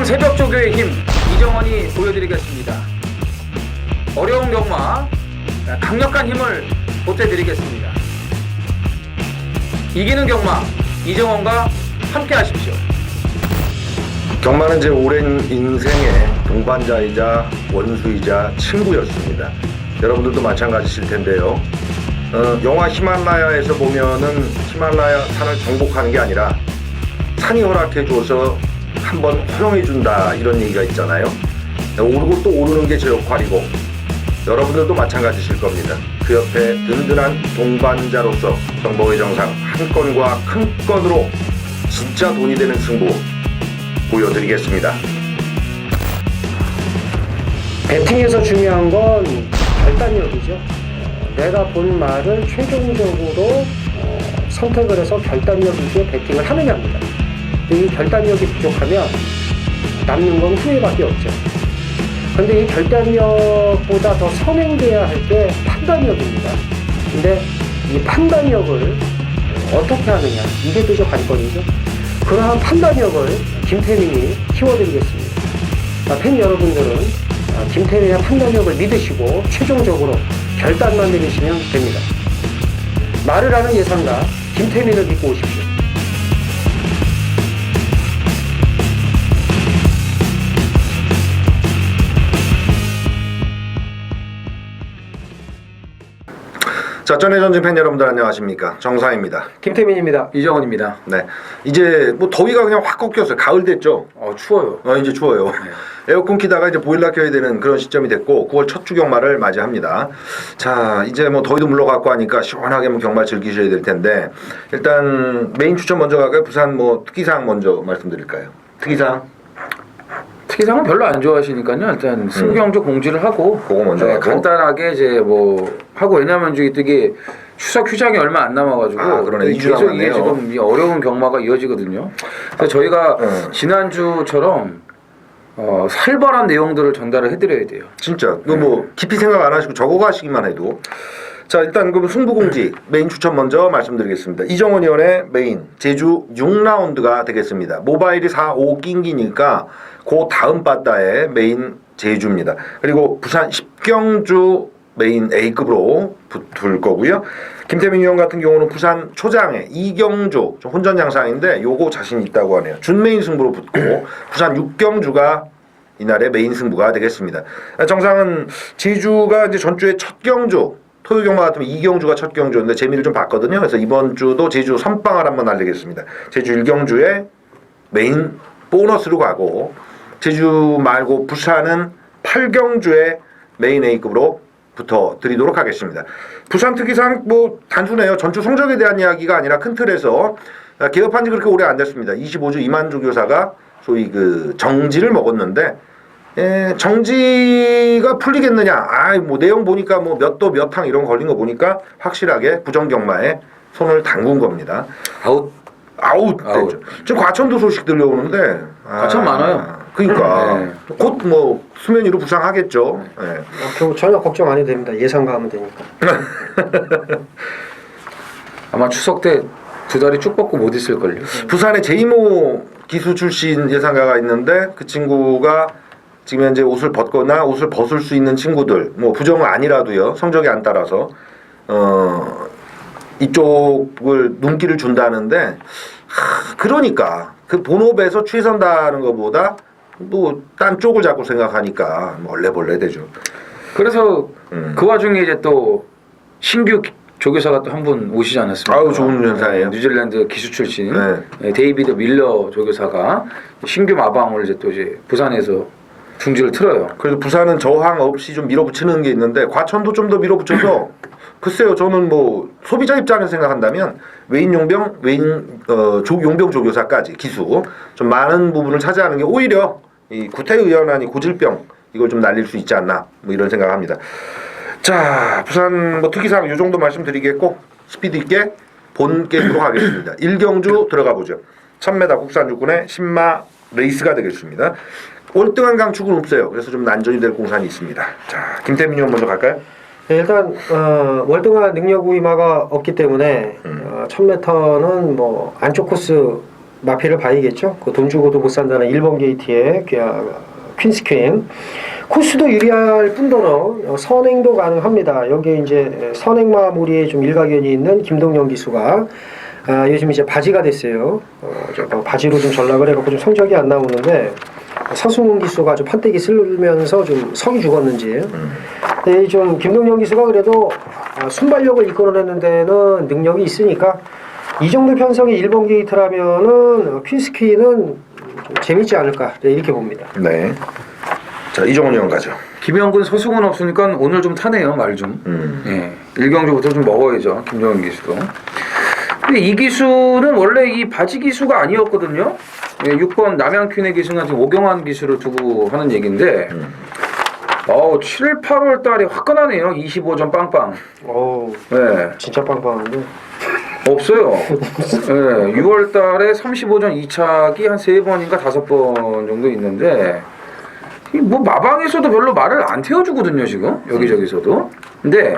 새벽 조교의 힘 이정원이 보여드리겠습니다. 어려운 경마 강력한 힘을 보태드리겠습니다. 이기는 경마 이정원과 함께 하십시오. 경마는 제 오랜 인생의 동반자이자 원수이자 친구였습니다. 여러분들도 마찬가지실 텐데요. 영화 히말라야에서 보면은 히말라야 산을 정복하는 게 아니라 산이 허락해줘서 한번 허용해준다 이런 얘기가 있잖아요. 오르고 또 오르는 게 제 역할이고 여러분들도 마찬가지실 겁니다. 그 옆에 든든한 동반자로서 정보의 정상 한 건과 큰 건으로 진짜 돈이 되는 승부 보여드리겠습니다. 배팅에서 중요한 건 결단력이죠. 내가 본 말을 최종적으로 선택을 해서 결단력 위주의 배팅을 하느냐입니다. 이 결단력이 부족하면 남는 건 후회밖에 없죠. 근데 이 결단력보다 더 선행돼야 할 게 판단력입니다. 근데 이 판단력을 어떻게 하느냐, 이게 그저 관건이죠. 그러한 판단력을 김태민이 키워드리겠습니다. 팬 여러분들은 김태민의 판단력을 믿으시고 최종적으로 결단만 내리시면 됩니다. 말을 하는 예상가 김태민을 믿고 오십시오. 자, 전의 전진 팬 여러분들 안녕하십니까? 정상입니다. 김태민입니다. 이정원입니다. 네, 이제 뭐 더위가 그냥 확 꺾였어요. 가을 됐죠? 추워요. 이제 추워요. 네. 에어컨 키다가 이제 보일러 켜야 되는 그런 시점이 됐고 9월 첫 주 경마를 맞이합니다. 자, 이제 뭐 더위도 물러갔고 하니까 시원하게 뭐 경마 즐기셔야 될 텐데 일단 메인 추천 먼저 갈까요? 부산 뭐 특이사항 먼저 말씀드릴까요? 특이사항? 특이사항은 별로 안 좋아하시니까요. 일단 승경조 공지를 하고 그거 먼저 하고. 간단하게 이제 뭐 하고, 왜냐면 이게 추석 휴장이 얼마 안 남아가지고 그러네. 2주 계속 이게 남았네요. 지금 이 어려운 경마가 이어지거든요. 그래서 저희가 지난주처럼 살벌한 내용들을 전달을 해드려야 돼요. 진짜 이거 뭐 깊이 생각 안 하시고 적어가시기만 해도. 자, 일단 그럼 승부공지 메인 추천 먼저 말씀드리겠습니다. 이정원 의원의 메인 제주 6라운드가 되겠습니다. 모바일이 4, 5 낑기니까 그 다음 바다의 메인 제주입니다. 그리고 부산 10경주 메인 A급으로 붙을 거고요. 김태민 의원 같은 경우는 부산 초장에 2경주 좀 혼전 양상인데 요거 자신 있다고 하네요. 준메인 승부로 붙고 부산 6경주가 이날의 메인 승부가 되겠습니다. 정상은 제주가 이제 전주에 첫 경주 토요 경마 같으면 2경주가 첫 경주인데 재미를 좀 봤거든요. 그래서 이번 주도 제주 선빵을 한번 날리겠습니다. 제주 1경주에 메인 보너스로 가고 제주 말고 부산은 8경주에 메인 A급으로 붙어 드리도록 하겠습니다. 부산 특이사항 뭐 단순해요. 전주 성적에 대한 이야기가 아니라 큰 틀에서 개업한 지 그렇게 오래 안 됐습니다. 25주 이만주 교사가 소위 그 정지를 먹었는데 정지가 풀리겠느냐? 뭐 내용 보니까 뭐 몇 도 몇 항 이런 거 걸린 거 보니까 확실하게 부정경마에 손을 담근 겁니다. 아웃 되죠. 지금 과천도 소식 들려오는데 과천 많아요. 그러니까 곧 뭐 수면 위로 부상하겠죠. 전혀 걱정 안 해도 됩니다. 예상가 하면 되니까. 아마 추석 때 두 다리 쭉 뻗고 못 있을걸요. 부산에 제이모 기수 출신 예상가가 있는데 그 친구가 지금 현재 옷을 벗거나 옷을 벗을 수 있는 친구들 뭐 부정은 아니라도요 성적이 안 따라서 이쪽을 눈길을 준다는데 그러니까 그 본업에서 최선다는 것보다 뭐 딴 쪽을 자꾸 생각하니까 얼레벌레 되죠. 그래서 그 와중에 이제 또 신규 조교사가 또 한 분 오시지 않았습니까? 아유, 좋은 현상이에요. 뉴질랜드 기수 출신 데이비드 밀러 조교사가 신규 마방을 이제 또 이제 부산에서 중지를 틀어요. 그래서 부산은 저항 없이 좀 밀어붙이는 게 있는데 과천도 좀 더 밀어붙여서 글쎄요, 저는 뭐 소비자 입장에서 생각한다면 외인 용병, 용병 조교사까지 기수 좀 많은 부분을 차지하는 게 오히려 이 구태의연하니 고질병 이걸 좀 날릴 수 있지 않나 뭐 이런 생각합니다. 자, 부산 뭐 특이사항 이 정도 말씀드리겠고 스피드 있게 본 게임으로 가겠습니다. 1경주 들어가 보죠. 1000m 국산 육군의 신마 레이스가 되겠습니다. 월등한 강축은 없어요. 그래서 좀 난전이 될 공산이 있습니다. 자, 김태민 의원 먼저 갈까요? 네, 일단 월등한 능력 우위마가 없기 때문에 1000m는 뭐 안쪽 코스 마피를 봐야겠죠. 그 돈 주고도 못 산다는 1번 게이트의 퀸스퀸. 코스도 유리할 뿐더러 선행도 가능합니다. 여기에 이제 선행마무리에 좀 일가견이 있는 김동영 기수가 요즘 이제 바지가 됐어요. 바지로 좀 전락을 해갖고 좀 성적이 안 나오는데 서승훈 기수가 좀 판때기 쓸면서 좀 성이 죽었는지. 근데 좀 김동영 기수가 그래도 순발력을 이끌어내는 데는 능력이 있으니까 이 정도 편성의 1번 게이트라면은 퀸스퀸은 좀 재밌지 않을까 이렇게 봅니다. 네. 자, 이정훈 의원 가죠. 김영근 서승훈 없으니까 오늘 좀 타네요, 말 좀. 예. 1경주부터 좀 먹어야죠, 김정은 기수도. 근데 이 기수는 원래 이 바지 기수가 아니었거든요. 예, 6번 남양퀸의 기수는 지금 오경환 기수를 두고 하는 얘기인데 7, 8월 달에 화끈하네요. 25점 빵빵. 오, 네. 진짜 빵빵한데. 없어요. 네, 6월 달에 35전 2착이 한 3번인가 5번 정도 있는데 이 뭐 마방에서도 별로 말을 안 태워주거든요, 지금. 여기저기서도. 근데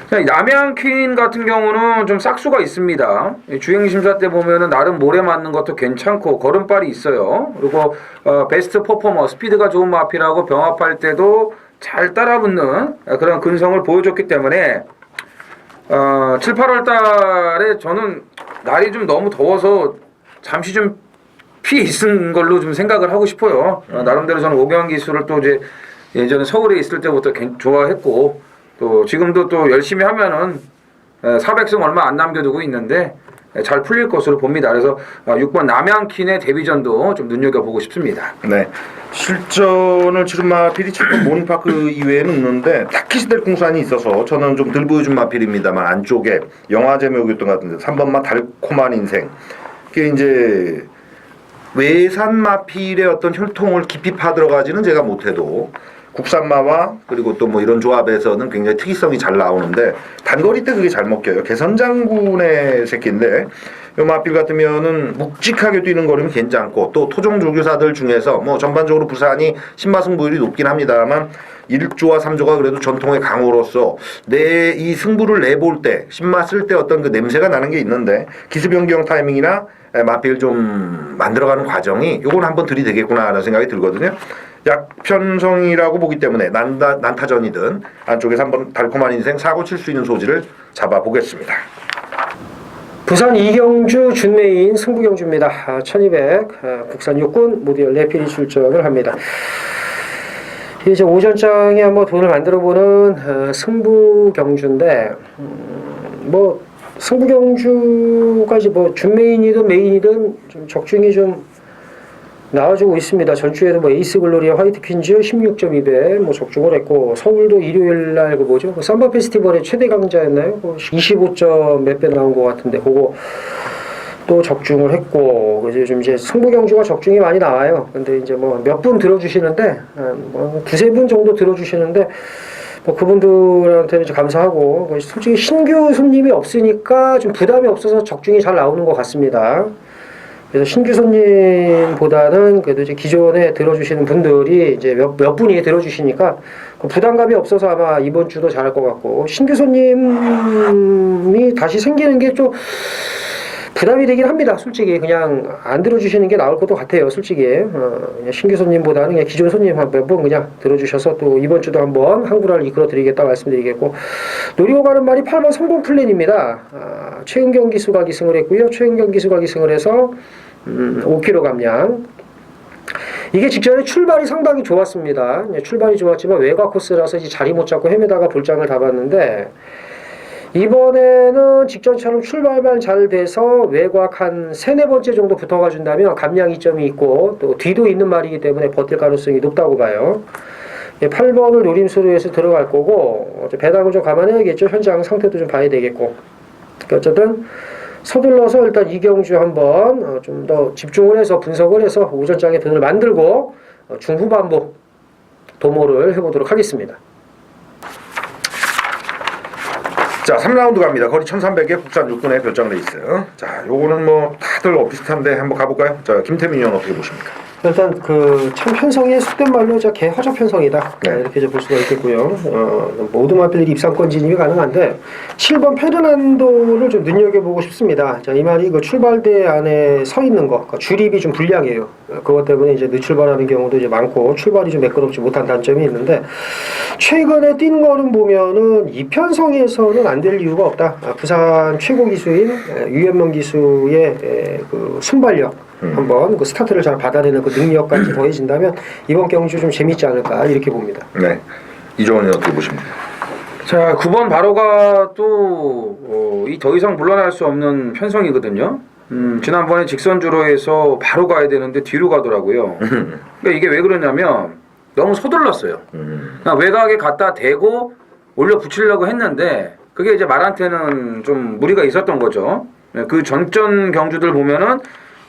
남양퀸 같은 경우는 좀 싹수가 있습니다. 주행심사 때 보면은 나름 모래 맞는 것도 괜찮고 걸음발이 있어요. 그리고 베스트 퍼포머, 스피드가 좋은 마피라고 병합할 때도 잘 따라붙는 그런 근성을 보여줬기 때문에 7, 8월 달에 저는 날이 좀 너무 더워서 잠시 좀 피해 있은 걸로 좀 생각을 하고 싶어요. 나름대로 저는 오경환 기수를 또 이제 예전에 서울에 있을 때부터 좋아했고 또 지금도 또 열심히 하면은 400승 얼마 안 남겨두고 있는데 잘 풀릴 것으로 봅니다. 그래서 6번 남양퀸의 데뷔전도 좀 눈여겨보고 싶습니다. 네. 실전을 치른 마필이 7번 모닝파크 이외에는 없는데 딱히 시댈 공산이 있어서 저는 좀 덜 보여준 마필입니다만 안쪽에 영화 제목이었던 것 같은데 3번마 달콤한 인생. 그게 이제 외산 마필의 어떤 혈통을 깊이 파들어가지는 제가 못해도 국산마와 그리고 또 뭐 이런 조합에서는 굉장히 특이성이 잘 나오는데 단거리 때 그게 잘 먹혀요. 개선장군의 새끼인데 요 마필 같으면은 묵직하게 뛰는 거리면 괜찮고 또 토종 조교사들 중에서 뭐 전반적으로 부산이 신마승부율이 높긴 합니다만 1조와 3조가 그래도 전통의 강호로서 내 이 승부를 내볼 때 신마 쓸 때 어떤 그 냄새가 나는 게 있는데 기습변경 타이밍이나 마필 좀 만들어가는 과정이 요건 한번 들이대겠구나라는 생각이 들거든요. 약편성이라고 보기 때문에 난타전이든 안쪽에서 한번 달콤한 인생 사고 칠 수 있는 소지를 잡아보겠습니다. 부산 이경주 준메인 승부경주입니다. 1200 국산 육군 모두 14필이 출전을 합니다. 이제 오전장에 한번 돈을 만들어보는 승부경주인데 뭐 승부경주가 이제 뭐 준메인이든 메인이든 좀 적중이 좀 나와주고 있습니다. 전주에도 뭐 에이스 글로리아 화이트 퀸즈 16.2배 뭐 적중을 했고 서울도 일요일 날 그 뭐죠? 삼바 페스티벌의 최대 강자였나요? 25점 몇 배 나온 것 같은데 그거 또 적중을 했고 그래서 좀 이제 승부 경주가 적중이 많이 나와요. 근데 이제 뭐 몇 분 들어주시는데 뭐 두세 분 정도 들어주시는데 뭐 그분들한테는 좀 감사하고 솔직히 신규 손님이 없으니까 좀 부담이 없어서 적중이 잘 나오는 것 같습니다. 그래서 신규 손님보다는 그래도 이제 기존에 들어주시는 분들이 이제 몇 분이 들어주시니까 부담감이 없어서 아마 이번 주도 잘할 것 같고 신규 손님이 다시 생기는 게 좀 부담이 되긴 합니다. 솔직히 그냥 안 들어주시는 게 나을 것도 같아요. 솔직히 그냥 신규 손님보다는 그냥 기존 손님 한 몇 번 그냥 들어주셔서 또 이번 주도 한번 항구라를 이끌어드리겠다 말씀드리겠고 노리고 가는 말이 8번 성공 플랜입니다. 최은경 기수가 기승을 했고요. 최은경 기수가 기승을 해서 5km 감량. 이게 직전에 출발이 상당히 좋았습니다. 출발이 좋았지만 외곽 코스라서 이제 자리 못 잡고 헤매다가 볼장을 다 봤는데 이번에는 직전처럼 출발만 잘 돼서 외곽 한 3-4번째 정도 붙어가 준다면 감량 이점이 있고 또 뒤도 있는 말이기 때문에 버틸 가능성이 높다고 봐요. 8번을 노림수로 해서 들어갈 거고 배당을 좀 감안해야겠죠. 현장 상태도 좀 봐야 되겠고 어쨌든 서둘러서 일단 이경주 한번 좀 더 집중을 해서 분석을 해서 오전장에 돈을 만들고 중후반부 도모를 해보도록 하겠습니다. 자, 3라운드 갑니다. 거리 1300에 국산 육군의 별장 레이스. 자, 요거는 뭐 다들 비슷한데 한번 가볼까요? 자, 김태민 의원 어떻게 보십니까? 일단 그 참 편성이 속된 말로 개 허접 편성이다. 네. 이렇게 이제 볼 수가 있겠고요. 모든 마필들이 입상권 진입이 가능한데 7번 페르난도를 좀 눈여겨보고 싶습니다. 자, 이 말이 그 출발대 안에 서 있는 거, 그러니까 출입이 좀 불리하게요. 그것 때문에 이제 늦출발하는 경우도 이제 많고 출발이 좀 매끄럽지 못한 단점이 있는데 최근에 뛴 거는 보면은 이 편성에서는 안 될 이유가 없다. 부산 최고 기수인 유현명 기수의 그 순발력. 한번 그 스타트를 잘 받아내는 그 능력까지 더해진다면 이번 경주 좀 재밌지 않을까 이렇게 봅니다. 네. 이정원이 어떻게 보십니까? 자, 9번 바로가 또 이 더 이상 물러날 수 없는 편성이거든요. 지난번에 직선주로 해서 바로 가야 되는데 뒤로 가더라고요. 그러니까 이게 왜 그러냐면 너무 서둘렀어요. 그냥 외곽에 갖다 대고 올려 붙이려고 했는데 그게 이제 말한테는 좀 무리가 있었던 거죠. 그 전전 경주들 보면은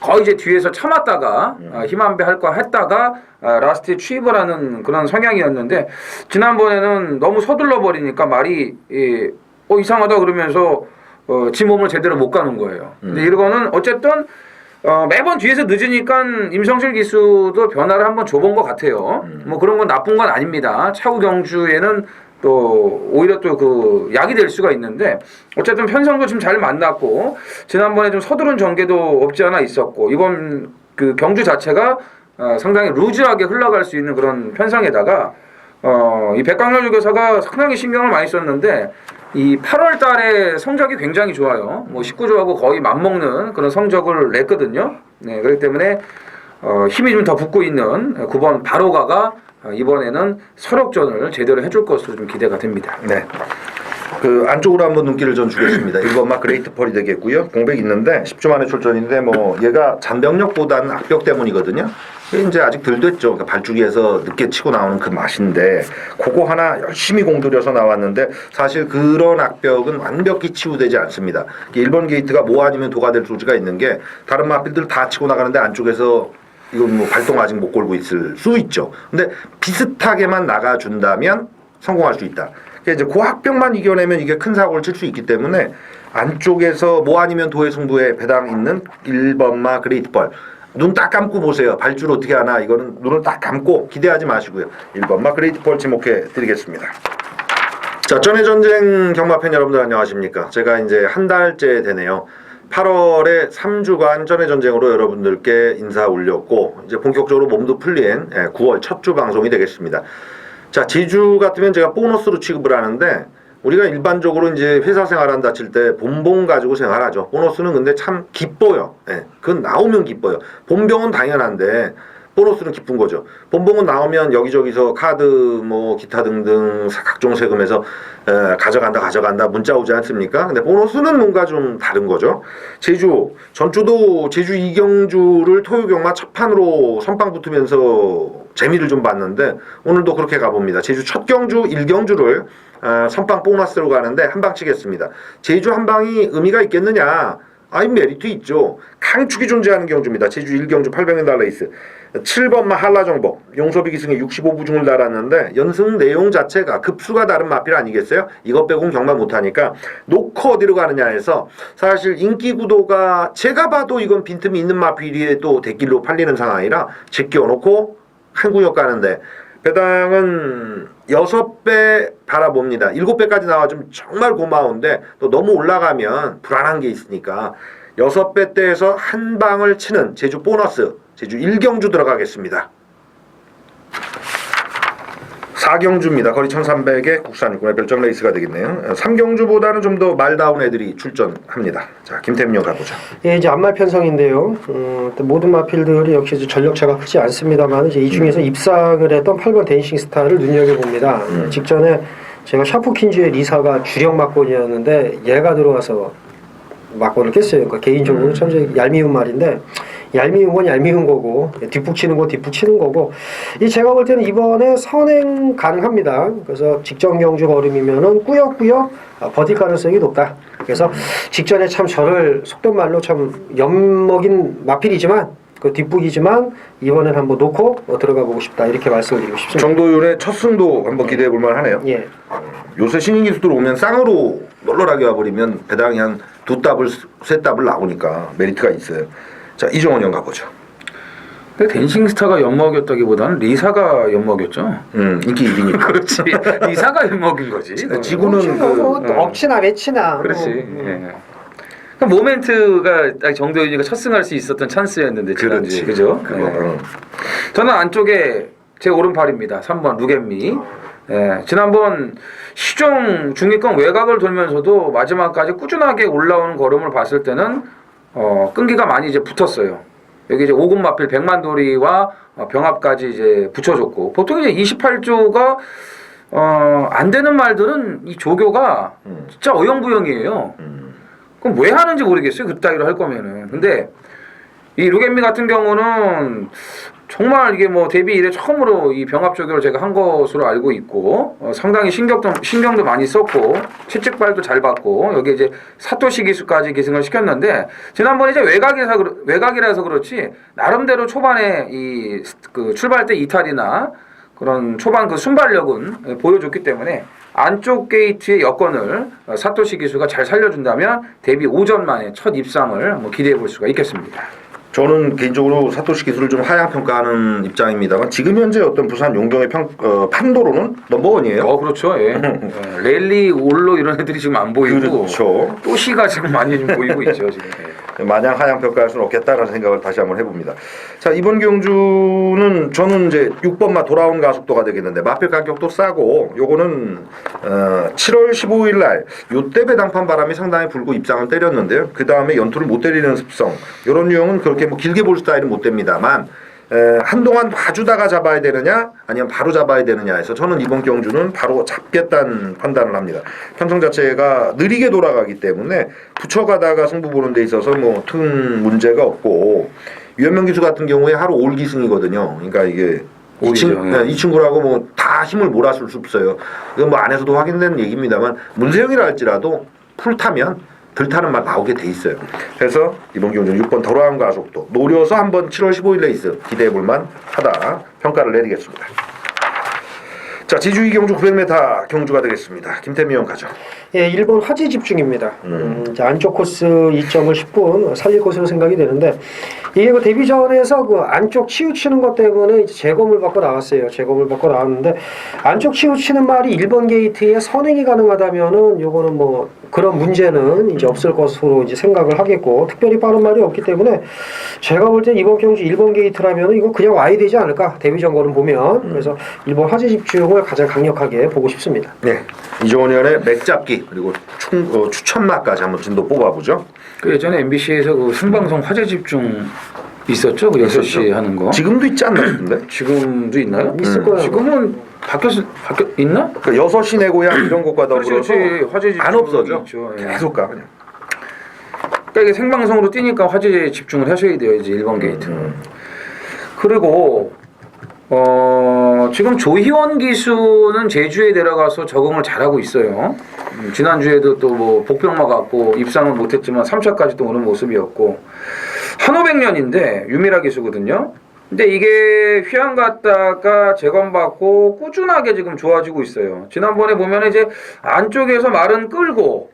거의 이제 뒤에서 참았다가 힘안배 할 거 했다가 라스트에 추입을 하는 그런 성향이었는데 지난번에는 너무 서둘러 버리니까 말이 이상하다 그러면서 지 몸을 제대로 못 가는 거예요. 근데 이거는 어쨌든 매번 뒤에서 늦으니까 임성실 기수도 변화를 한번 줘본 것 같아요. 뭐 그런 건 나쁜 건 아닙니다. 차후 경주에는 또 오히려 또 그 약이 될 수가 있는데 어쨌든 편성도 좀 잘 만났고 지난번에 좀 서두른 전개도 없지 않아 있었고 이번 그 경주 자체가 상당히 루즈하게 흘러갈 수 있는 그런 편성에다가 이 백강렬 유교사가 상당히 신경을 많이 썼는데 이 8월 달에 성적이 굉장히 좋아요. 뭐 19조하고 거의 맞먹는 그런 성적을 냈거든요. 네, 그렇기 때문에 힘이 좀 더 붙고 있는 9번 바로가가 이번에는 설역전을 제대로 해줄 것으로 좀 기대가 됩니다. 네. 그 안쪽으로 한번 눈길을 전 주겠습니다. 1번 막 그레이트 펄이 되겠고요. 공백 있는데 10주 만에 출전인데 뭐 얘가 잔병력보다는 악벽 때문이거든요. 이제 아직 덜 됐죠. 그러니까 발주기에서 늦게 치고 나오는 그 맛인데 그거 하나 열심히 공들여서 나왔는데 사실 그런 악벽은 완벽히 치유되지 않습니다. 1번 게이트가 뭐 아니면 도가 될 소지가 있는 게 다른 마필들 다 치고 나가는데 안쪽에서 이건 뭐 발동 아직 못 걸고 있을 수 있죠. 근데 비슷하게만 나가준다면 성공할 수 있다. 이제 그 합병만 이겨내면 이게 큰 사고를 칠 수 있기 때문에 안쪽에서 뭐 아니면 도의 승부에 배당 있는 1번마 그레이트펄 눈 딱 감고 보세요. 발줄 어떻게 하나 이거는 눈을 딱 감고 기대하지 마시고요. 1번마 그레이트펄 지목해 드리겠습니다. 자, 전의 전쟁 경마팬 여러분들 안녕하십니까? 제가 이제 한 달째 되네요. 8월에 3주간 전의 전쟁으로 여러분들께 인사 올렸고 이제 본격적으로 몸도 풀린 9월 첫 주 방송이 되겠습니다. 자, 지주 같으면 제가 보너스로 취급을 하는데 우리가 일반적으로 이제 회사 생활한다 칠 때 본봉 가지고 생활하죠. 보너스는 근데 참 기뻐요. 그건 나오면 기뻐요. 본병은 당연한데 보너스는 기쁜 거죠. 본봉은 나오면 여기저기서 카드 뭐 기타 등등 각종 세금에서 가져간다 문자 오지 않습니까? 근데 보너스는 뭔가 좀 다른 거죠. 제주 전주도 제주 이경주를 토요경마 첫 판으로 선빵 붙으면서 재미를 좀 봤는데 오늘도 그렇게 가봅니다. 제주 첫 경주 1경주를 선빵 보너스로 가는데 한방 치겠습니다. 제주 한방이 의미가 있겠느냐? 아이 메리트 있죠. 강축이 존재하는 경주입니다. 제주 1경주 800m 레이스 7번마 한라정복 용섭이 기승에 65부중을 달았는데 연승 내용 자체가 급수가 다른 마필 아니겠어요? 이것 빼고는 경마 못하니까 놓고 어디로 가느냐 해서 사실 인기 구도가 제가 봐도 이건 빈틈이 있는 마필이 또 대길로 팔리는 상황이라 제껴놓고 한 구역 가는데 배당은 6배 바라봅니다. 7배까지 나와주면 정말 고마운데 또 너무 올라가면 불안한 게 있으니까 6배대에서 한 방을 치는 제주 보너스 제주 1경주 들어가겠습니다. 4경주입니다. 거리 1300에 국산 육군의 별점 레이스가 되겠네요. 3경주보다는 좀 더 말다운 애들이 출전합니다. 자, 김태민형 가보죠. 예, 이제 앞말 편성인데요. 모든 마필들이 역시 이제 전력차가 크지 않습니다만 이제 이 중에서 입상을 했던 8번 댄싱 스타를 눈여겨봅니다. 직전에 제가 샤프킨즈의 리사가 주력 막권이었는데 얘가 들어와서 막권을 깼어요. 그러니까 개인적으로 참 얄미운 말인데 얄미운 건 얄미운 거고 뒷북치는 건 뒷북치는 거고 이 제가 볼 때는 이번에 선행 가능합니다. 그래서 직전 경주 걸음이면은 꾸역꾸역 버틸 가능성이 높다. 그래서 직전에 참 저를 속된 말로 참 엿먹인 마필이지만 그 뒷북이지만 이번엔 한번 놓고 들어가 보고 싶다 이렇게 말씀드리고 싶습니다. 정도윤의 첫 승도 한번 기대해 볼 만하네요. 예. 요새 신인 기수들 오면 쌍으로 널널하게 와버리면 배당이 한 2답을 3답을 나오니까 메리트가 있어요. 자, 이정원 형 가보죠. 근데 댄싱 스타가 엿먹였다기보다는 리사가 엿먹였죠. 인기 1위니까. 그렇지. 리사가 엿먹인 거지. 지구는 뭐 그 억지나 매치나. 그렇지. 뭐, 예. 그 모멘트가 딱 정도윤이가 첫 승할 수 있었던 찬스였는데 지난주에 그렇지. 그죠? 그거. 예. 저는 안쪽에 제 오른팔입니다. 3번 루겐미. 예. 지난번 시종 중위권 외곽을 돌면서도 마지막까지 꾸준하게 올라오는 걸음을 봤을 때는 끈기가 많이 이제 붙었어요. 여기 이제 5군 마필 백만도리와 병합까지 이제 붙여줬고 보통 이제 28조가 안 되는 말들은 이 조교가 진짜 어영부영이에요. 그럼 왜 하는지 모르겠어요. 그따위로 할 거면은. 근데 이 루겐미 같은 경우는 정말 이게 뭐 데뷔 이래 처음으로 이 병합 조교를 제가 한 것으로 알고 있고 상당히 신경도 많이 썼고 채찍발도 잘 받고 여기 이제 사토시 기수까지 기승을 시켰는데 지난번에 이제 외곽이라서 그렇지 나름대로 초반에 이 그 출발 때 이탈이나 그런 초반 그 순발력은 보여줬기 때문에 안쪽 게이트의 여건을 사토시 기수가 잘 살려준다면 데뷔 5전 만에 첫 입상을 한번 기대해 볼 수가 있겠습니다. 저는 개인적으로 사토시 기술을 좀 하향 평가하는 입장입니다만 지금 현재 어떤 부산 용병의 판도로는 넘버원이에요. 그렇죠. 예. 랠리 올로 이런 애들이 지금 안 보이고 그렇죠. 또시가 지금 많이 좀 보이고 있죠 지금. 마냥 하향 평가할 수는 없겠다라는 생각을 다시 한번 해봅니다. 자 이번 경주는 저는 이제 6번마 돌아온 가속도가 되겠는데 마필 가격도 싸고 요거는 7월 15일 날 요때 배당판 바람이 상당히 불고 입장을 때렸는데요. 그 다음에 연투를 못 때리는 습성 이런 유형은 그렇게 뭐 길게 볼 스타일은 못 됩니다만 한동안 봐주다가 잡아야 되느냐 아니면 바로 잡아야 되느냐 해서 저는 이번 경주는 바로 잡겠다는 판단을 합니다. 편성 자체가 느리게 돌아가기 때문에 붙여가다가 승부 보는 데 있어서 뭐 큰 문제가 없고 유현명 기수 같은 경우에 하루 올 기승이거든요. 그러니까 이게 이 친구라고 뭐 다 힘을 몰았을 수 없어요. 이건 뭐 안에서도 확인된 얘기입니다만 문세영이라 할지라도 풀 타면 들 타는 말 나오게 돼 있어요. 그래서 이번 경주는 6번 돌아온 가속도 노려서 한번 7월 15일 레이스 기대해 볼만 하다 평가를 내리겠습니다. 자 제주 2경주 900m 경주가 되겠습니다. 김태미 형 가죠. 예, 1번 화재 집중입니다. 이제 안쪽 코스 2점을 10분 살릴 것으로 생각이 되는데 이게 그 데뷔전에서 그 안쪽 치우치는 것 때문에 이제 재검을 받고 나왔어요. 재검을 받고 나왔는데 안쪽 치우치는 말이 1번 게이트에 선행이 가능하다면은 요거는 뭐 그런 문제는 이제 없을 것으로 이제 생각을 하겠고 특별히 빠른 말이 없기 때문에 제가 볼 때 이번 경주 1번 게이트라면은 이거 그냥 와야 되지 않을까 데뷔전 걸음 보면 그래서 1번 화재 집중을 가장 강력하게 보고 싶습니다. 네, 이종원 의원의 맥잡기 그리고 추천마까지 한번 진도 뽑아보죠. 그 예전에 MBC에서 그 생방송 화재 집중 있었죠? 그 6시 하는 거. 지금도 있지 않나 싶은데? 지금도 있나요? 있을 거예요. 지금은 있나? 그 6시 내 고향 이런 것과 더불어서 화재 집중 안 없어져. 있죠. 예. 계속 가 그냥. 그러니까 이게 생방송으로 뛰니까 화재 집중을 하셔야 돼요. 이제 1번 게이트. 그리고 지금 조희원 기수는 제주에 내려가서 적응을 잘하고 있어요. 지난주에도 또 뭐 복병 맞았고 입상은 못했지만 3차까지 또 오는 모습이었고 한오백년인데 유미라 기수거든요. 근데 이게 휘양 갔다가 재검받고 꾸준하게 지금 좋아지고 있어요. 지난번에 보면 이제 안쪽에서 말은 끌고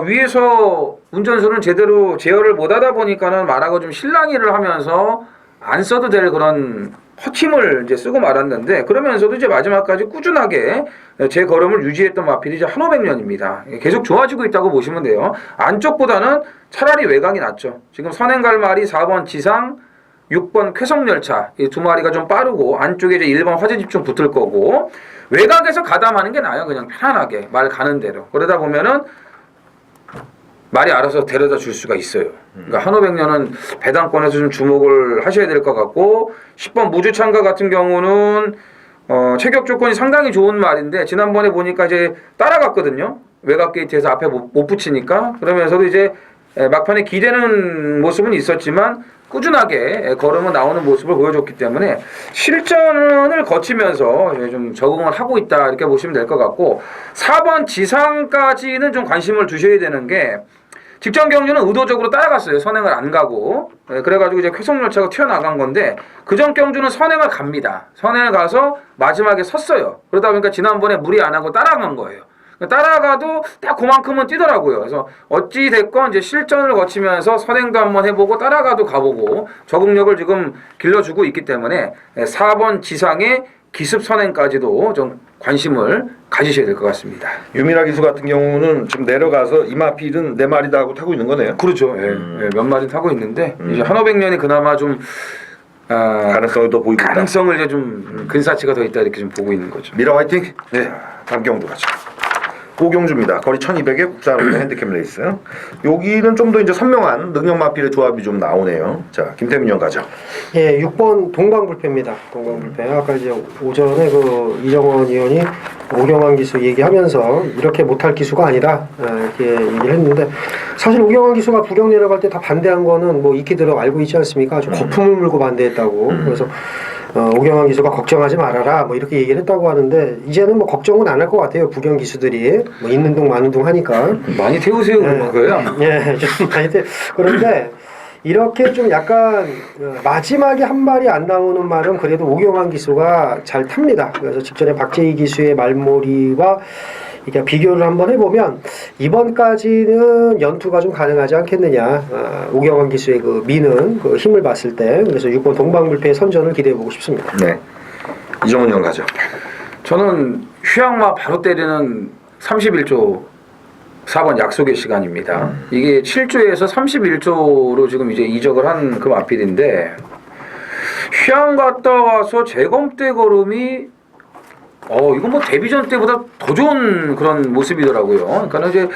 위에서 운전수는 제대로 제어를 못하다 보니까는 말하고 좀 실랑이를 하면서 안 써도 될 그런 허팀을 이제 쓰고 말았는데 그러면서도 이제 마지막까지 꾸준하게 제 걸음을 유지했던 마필이 이제 한오백년입니다. 계속 좋아지고 있다고 보시면 돼요. 안쪽보다는 차라리 외곽이 낫죠. 지금 선행갈말이 4번 지상, 6번 쾌성열차 이 두 마리가 좀 빠르고 안쪽에 이제 1번 화재집중 붙을 거고 외곽에서 가담하는 게 나아요. 그냥 편안하게 말 가는 대로. 그러다 보면은 말이 알아서 데려다 줄 수가 있어요. 그러니까 한오백년은 배당권에서 좀 주목을 하셔야 될 것 같고 10번 무주창가 같은 경우는 체격 조건이 상당히 좋은 말인데 지난번에 보니까 이제 따라갔거든요. 외곽 게이트에서 앞에 못 붙이니까 그러면서도 이제 막판에 기대는 모습은 있었지만 꾸준하게 걸음은 나오는 모습을 보여줬기 때문에 실전을 거치면서 좀 적응을 하고 있다 이렇게 보시면 될 것 같고 4번 지상까지는 좀 관심을 두셔야 되는 게 직전 경주는 의도적으로 따라갔어요. 선행을 안 가고. 그래가지고 이제 쾌성열차가 튀어나간 건데 그전 경주는 선행을 갑니다. 선행을 가서 마지막에 섰어요. 그러다 보니까 지난번에 무리 안 하고 따라간 거예요. 따라가도 딱 그만큼은 뛰더라고요. 그래서 어찌 됐건 이제 실전을 거치면서 선행도 한번 해보고 따라가도 가보고 적응력을 지금 길러주고 있기 때문에 4번 지상의 기습 선행까지도 좀 관심을 가지셔야 될 것 같습니다. 유미라 기수 같은 경우는 지금 내려가서 이마필은 네 마리다 하고 타고 있는 거네요. 그렇죠. 몇 마리 타고 있는데 이제 한오백년이 그나마 좀 가능성을 더 보이고 있다. 가능성을 이제 좀 근사치가 더 있다 이렇게 좀 보고 있는 거죠. 미라 화이팅. 네. 다음 경주 가죠. 고경주입니다. 거리 1200에 국산으로 핸디캡 레이스. 여기는 좀 더 이제 선명한 능력 마필의 조합이 좀 나오네요. 자, 김태민 형 가죠. 예, 6번 동방불패입니다. 동방불패. 아까 이제 오전에 그 이정원 의원이 오경환 기수 얘기하면서 이렇게 못할 기수가 아니다 이렇게 얘기를 했는데 사실 오경환 기수가 부경 내려갈 때 다 반대한 거는 뭐 익히도록 알고 있지 않습니까? 아주 거품을 물고 반대했다고. 그래서 오경환 기수가 걱정하지 말아라 뭐 이렇게 얘기를 했다고 하는데 이제는 뭐 걱정은 안 할 것 같아요. 부경 기수들이 뭐 있는 동 마는 동 하니까. 많이 태우세요 그거예요. 예, 좀 많이 그런데 이렇게 좀 약간 마지막에 한 말이 안 나오는 말은 그래도 오경환 기수가 잘 탑니다. 그래서 직전에 박재희 기수의 말머리와 이게 비교를 한번 해보면 이번까지는 연투가 좀 가능하지 않겠느냐. 오경환 기수의 그 미는 그 힘을 봤을 때 그래서 6번 동방불패의 선전을 기대해보고 싶습니다. 네. 이정훈 형 가죠. 저는 휴양마 바로 때리는 31조 4번 약속의 시간입니다. 이게 7조에서 31조로 지금 이제 이적을 한 그 마필인데 휴양 갔다 와서 재검대 걸음이 이건 뭐 데뷔전 때보다 더 좋은 그런 모습이더라고요. 그러니까 이제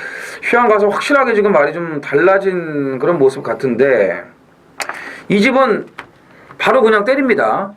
휴양 가서 확실하게 지금 말이 좀 달라진 그런 모습 같은데 이 집은 바로 그냥 때립니다.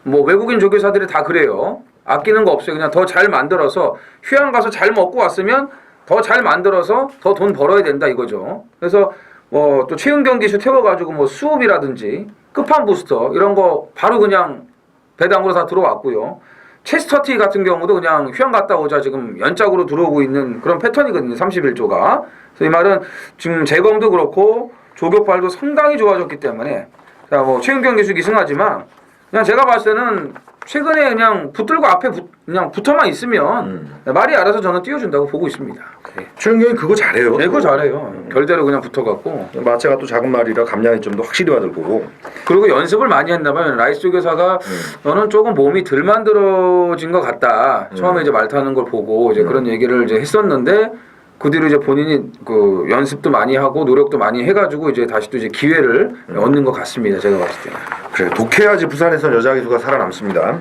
뭐 외국인 조교사들이 다 그래요. 아끼는 거 없어요. 그냥 더 잘 만들어서 휴양 가서 잘 먹고 왔으면 더 잘 만들어서 더 돈 벌어야 된다 이거죠. 그래서 뭐 또 최은경 기수 태워가지고 뭐 수업이라든지 끝판 부스터 이런 거 바로 그냥 배당으로 다 들어왔고요. 체스터티 같은 경우도 그냥 휴양 갔다 오자 지금 연짝으로 들어오고 있는 그런 패턴이거든요. 31조가. 그래서 이 말은 지금 재검도 그렇고 조교팔도 상당히 좋아졌기 때문에 자 뭐 최은경 기수 기승하지만 그냥 제가 봤을 때는 최근에 그냥 붙들고 앞에 그냥 붙어만 있으면 말이 알아서 저는 띄워준다고 보고 있습니다. 네. 최은경이 그거 잘해요. 네, 그거 잘해요. 결대로 그냥 붙어갖고. 마체가 또 작은 말이라 감량이 좀 더 확실히 받을 거고. 그리고 연습을 많이 했나봐요. 라이스 조교사가 너는 조금 몸이 덜 만들어진 것 같다. 처음에 이제 말 타는 걸 보고 이제 그런 얘기를 이제 했었는데 그 뒤로 이제 본인이 그 연습도 많이 하고 노력도 많이 해가지고 이제 다시 또 이제 기회를 얻는 것 같습니다. 제가 봤을 때는. 그래 독해야지 부산에서 여자 기수가 살아남습니다.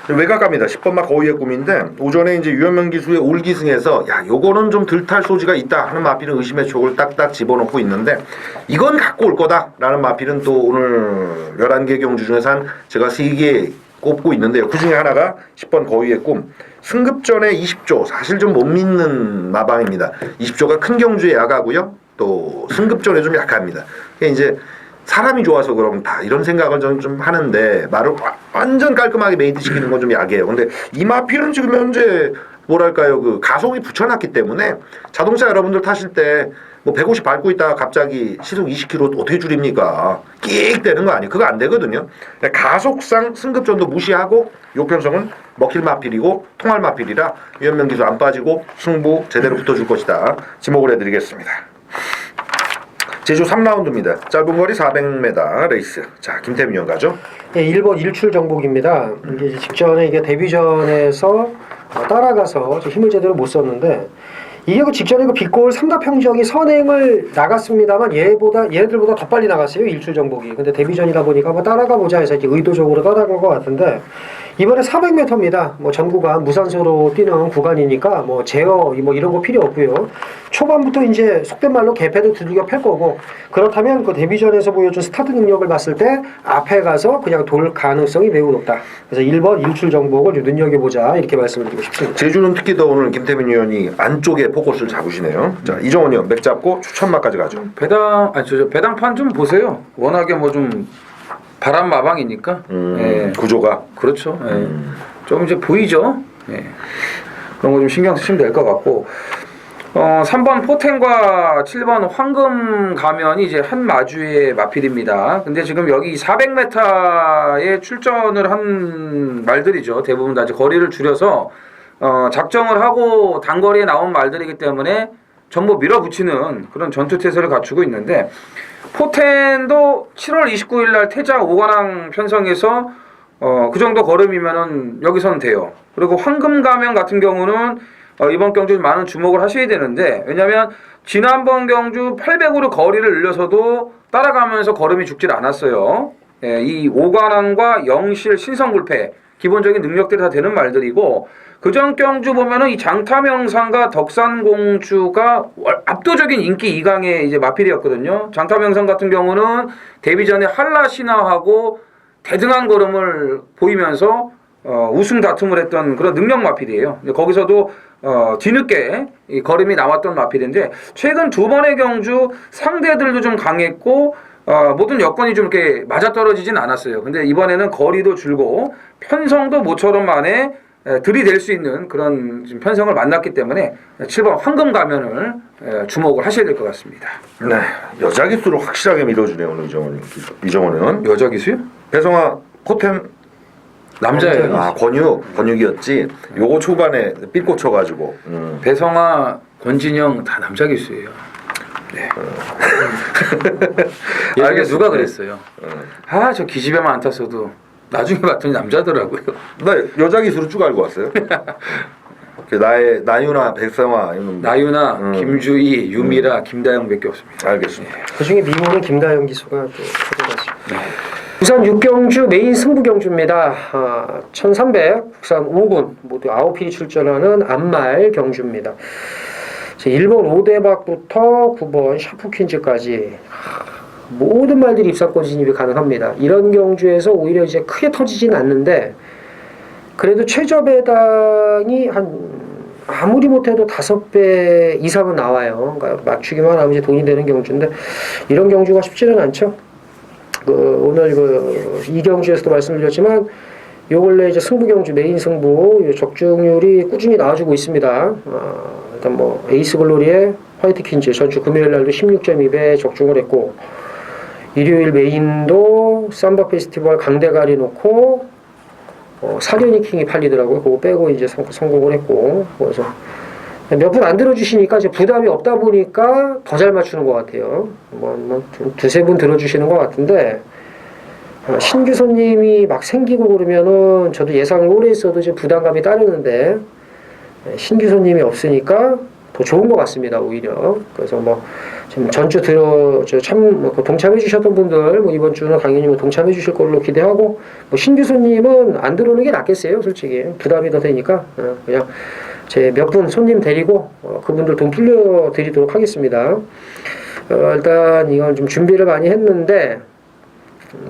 외곽 갑니다. 10번마 거위의 꿈인데 오전에 이제 유현명 기수의 올기승에서 야 요거는 좀 덜 탈 소지가 있다 하는 마필은 의심의 촉을 딱딱 집어넣고 있는데 이건 갖고 올 거다라는 마필은 또 오늘 11개 경주 중에서 한 제가 3개 꼽고 있는데요. 그 중에 하나가 10번 거위의 꿈. 승급전에 20조 사실 좀 못 믿는 마방입니다. 20조가 큰 경주에 약하고요. 또 승급전에 좀 약합니다. 이제 사람이 좋아서 그럼 다 이런 생각을 저는 좀 하는데 말을 완전 깔끔하게 메이드 시키는 건 좀 약해요. 근데 이 마필은 지금 현재 뭐랄까요 그 가속이 붙여놨기 때문에 자동차 여러분들 타실 때 뭐 150 밟고 있다가 갑자기 시속 20km 어떻게 줄입니까? 끽 되는 거 아니에요? 그거 안 되거든요. 가속상 승급전도 무시하고 요편성은 먹힐 마필이고 통할 마필이라 유현명 기수 안 빠지고 승부 제대로 붙어줄 것이다. 지목을 해드리겠습니다. 제주 3라운드입니다. 짧은 거리 400m 레이스. 자, 김태민 형 가죠. 예, 1번 일출 정복입니다. 이게 이제 직전에 이게 데뷔전에서 따라가서 힘을 제대로 못 썼는데 이게 그 직전에 그 빅골 삼답형적이 선행을 나갔습니다만 얘네들보다 더 빨리 나갔어요. 일출 정복이. 근데 데뷔전이다 보니까 뭐 따라가 보자 해서 이렇게 의도적으로 따라간 것 같은데 이번에 400m입니다. 뭐 전 구간 무산소로 뛰는 구간이니까 뭐 제어 뭐 이런 거 필요 없고요. 초반부터 이제 속된 말로 개패도 두들겨 팰 거고 그렇다면 그 데뷔전에서 보여준 스타트 능력을 봤을 때 앞에 가서 그냥 돌 가능성이 매우 높다. 그래서 1번 일출 정복을 좀 눈여겨보자 이렇게 말씀드리고 싶습니다. 제주는 특히 더 오늘 김태민 의원이 안쪽에 포커스를 잡으시네요. 자, 이정원 의원 맥 잡고 추천마까지 가죠. 배당판 좀 보세요. 워낙에 뭐 좀 바람 마방이니까. 예. 구조가. 그렇죠. 예. 좀 이제 보이죠. 예. 그런 거 좀 신경 쓰시면 될 것 같고. 3번 포텐과 7번 황금 가면이 이제 한 마주의 마필입니다. 근데 지금 여기 400m에 출전을 한 말들이죠. 대부분 다 이제 거리를 줄여서 작정을 하고 단거리에 나온 말들이기 때문에 전부 밀어붙이는 그런 전투태세를 갖추고 있는데 포텐도 7월 29일 날 태자 오관왕 편성에서 그 정도 걸음이면은 여기서는 돼요. 그리고 황금가면 같은 경우는 이번 경주 많은 주목을 하셔야 되는데 왜냐하면 지난번 경주 800으로 거리를 늘려서도 따라가면서 걸음이 죽질 않았어요. 예, 이 오관왕과 영실, 신성불패 기본적인 능력들이 다 되는 말들이고 그전 경주 보면은 이 장타명상과 덕산공주가 압도적인 인기 2강의 이제 마필이었거든요. 장타명상 같은 경우는 데뷔 전에 한라신화하고 대등한 걸음을 보이면서 우승 다툼을 했던 그런 능력 마필이에요. 거기서도 뒤늦게 이 걸음이 나왔던 마필인데 최근 두 번의 경주 상대들도 좀 강했고 모든 여건이 좀 이렇게 맞아떨어지진 않았어요. 근데 이번에는 거리도 줄고 편성도 모처럼 만에 들이댈 수 있는 그런 지금 편성을 만났기 때문에 7번 황금 가면을 주목을 하셔야 될 것 같습니다. 네, 여자 기수로 확실하게 밀어주네요 오늘 이정원은. 여자 기수요? 배성아 포템 남자예요. 아 권육이었지. 요거 초반에 삘 꽂혀가지고. 배성아, 권진영 다 남자 기수예요. 네. 예전에 알겠습니다. 누가 그랬어요. 저 기집애만 안 탔어도 나중에 봤더니 남자더라고요. 나 여자 기수로 쭉 알고 왔어요. 나의 나유나 백성아 이런 나유나, 김주희, 유미라, 김다영밖에 없습니다. 알겠습니다. 그중에 미모는 김다영 기수가 또 가져갔습니다. 부산 6경주 메인 승부 경주입니다. 1300 국산 5군 모두 9필이 출전하는 암말 경주입니다. 1번 5대박부터 9번 샤프퀸즈까지 모든 말들이 입상권 진입이 가능합니다. 이런 경주에서 오히려 이제 크게 터지진 않는데 그래도 최저 배당이 아무리 못해도 5배 이상은 나와요. 그러니까 맞추기만 하면 이제 돈이 되는 경주인데 이런 경주가 쉽지는 않죠. 오늘 이 경주에서도 말씀드렸지만 요 근래 이제 승부 경주 메인 승부 적중률이 꾸준히 나와주고 있습니다. 일단 뭐 에이스 글로리의 화이트 퀸즈 전주 금요일 날도 16.2배 적중을 했고 일요일 메인도 삼바 페스티벌 강대가리 놓고 사려니 킹이 팔리더라고요. 그거 빼고 이제 성공을 했고 그래서 몇 분 안 들어주시니까 이제 부담이 없다 보니까 더 잘 맞추는 것 같아요. 두세 분 들어주시는 것 같은데 신규 손님이 막 생기고 그러면은 저도 예상을 오래 했어도 이제 부담감이 따르는데 신규 손님이 없으니까 더 좋은 것 같습니다. 오히려 그래서 지금 전주 동참해 주셨던 분들 이번 주는 당연히 동참해 주실 걸로 기대하고 신규 손님은 안 들어오는 게 낫겠어요. 솔직히 부담이 더 되니까 그냥 제 몇 분 손님 데리고 그분들 돈 풀려드리도록 하겠습니다. 일단 이건 좀 준비를 많이 했는데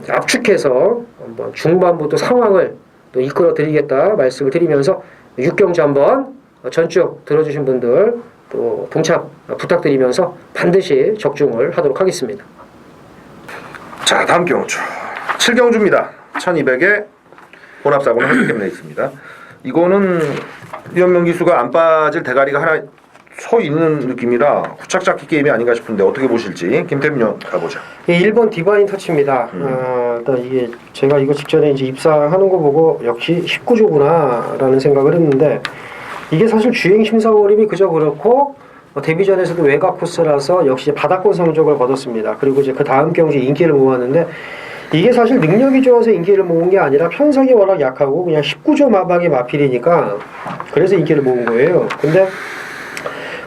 압축해서 한번 중반부터 상황을 또 이끌어 드리겠다 말씀을 드리면서 6경주 한번 전주 들어주신 분들 또 동참 부탁드리면서 반드시 적중을 하도록 하겠습니다. 자 다음 경주 7경주입니다. 1200에 혼합사고는 한 개 때문에 있습니다. 이거는 이현명 기수가 안 빠질 대가리가 하나 서 있는 느낌이라 후착 잡기 게임이 아닌가 싶은데 어떻게 보실지 김태민형 가보죠. 1번 디바인 터치입니다. 일단 이게 제가 이거 직전에 이제 입사하는 거 보고 역시 19조구나라는 생각을 했는데 이게 사실 주행 심사 거림이 그저 그렇고 데뷔전에서도 외곽 코스라서 역시 바닥권 성적을 거뒀습니다. 그리고 이제 그 다음 경주 인기를 모았는데 이게 사실 능력이 좋아서 인기를 모은 게 아니라 편성이 워낙 약하고 그냥 19조 마방의 마필이니까 그래서 인기를 모은 거예요. 근데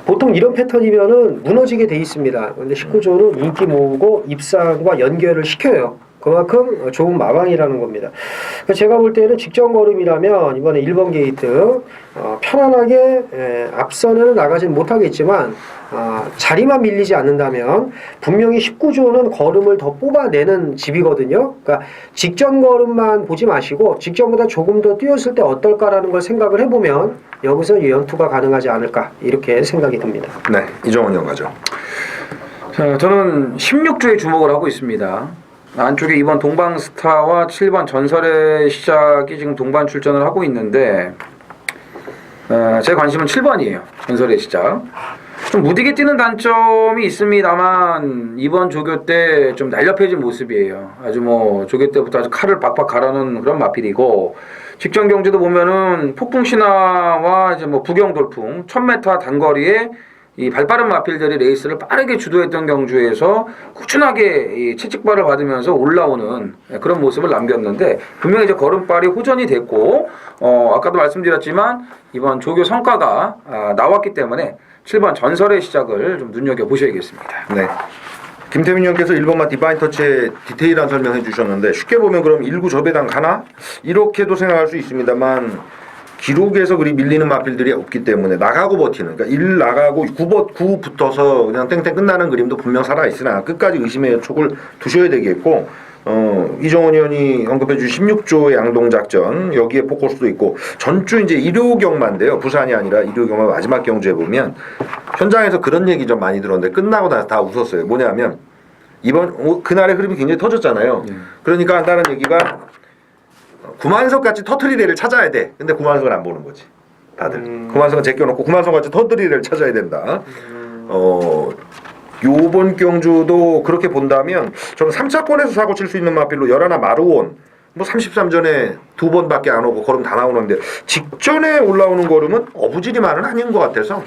보통 이런 패턴이면은 무너지게 돼 있습니다. 근데 19조는 인기 모으고 입상과 연결을 시켜요. 그만큼 좋은 마방이라는 겁니다. 제가 볼 때는 직전 걸음이라면 이번에 1번 게이트 편안하게 앞선에는 나가지는 못하겠지만 자리만 밀리지 않는다면 분명히 19조는 걸음을 더 뽑아내는 집이거든요. 그러니까 직전 걸음만 보지 마시고 직전보다 조금 더 뛰었을 때 어떨까라는 걸 생각을 해보면 여기서 연투가 가능하지 않을까 이렇게 생각이 듭니다. 네, 이정원 형 가죠. 자, 저는 16조에 주목을 하고 있습니다. 안쪽에 2번 동방스타와 7번 전설의 시작이 지금 동반 출전을 하고 있는데 제 관심은 7번이에요. 전설의 시작. 좀 무디게 뛰는 단점이 있습니다만 이번 조교 때 좀 날렵해진 모습이에요. 아주 조교 때부터 아주 칼을 박박 갈아놓은 그런 마필이고 직전 경주도 보면은 폭풍 신화와 이제 뭐 부경 돌풍 1000m 단거리에 이 발빠른 마필들이 레이스를 빠르게 주도했던 경주에서 꾸준하게 이 채찍발을 받으면서 올라오는 그런 모습을 남겼는데 분명히 이제 걸음발이 호전이 됐고 아까도 말씀드렸지만 이번 조교 성과가 나왔기 때문에 7번 전설의 시작을 좀 눈여겨 보셔야겠습니다. 네. 김태민 형께서 1번마 디바인 터치의 디테일한 설명해 주셨는데 쉽게 보면 그럼 1구 저배당 가나? 이렇게도 생각할 수 있습니다만 기록에서 그리 밀리는 마필들이 없기 때문에 나가고 버티는, 그러니까 1 나가고 9 붙어서 그냥 땡땡 끝나는 그림도 분명 살아있으나 끝까지 의심의 촉을 두셔야 되겠고 이정원 의원이 언급해 주신 16조 양동작전 여기에 포커스도 있고 전주 이제 일요경마인데요. 부산이 아니라 일요경마 마지막 경주에 보면 현장에서 그런 얘기 좀 많이 들었는데 끝나고 나서 다 웃었어요. 뭐냐면 이번 그날의 흐름이 굉장히 터졌잖아요. 그러니까 한다는 얘기가 구만석 같이 터트리레를 찾아야 돼. 근데 구만석은 안 보는 거지. 다들. 구만석은 제껴놓고 구만석 같이 터트리레를 찾아야 된다. 요번 경주도 그렇게 본다면 저는 3차권에서 사고 칠 수 있는 마필로 열하나 마루온 뭐 33전에 2번밖에 안 오고 걸음 다 나오는데 직전에 올라오는 걸음은 어부지리만은 아닌 것 같아서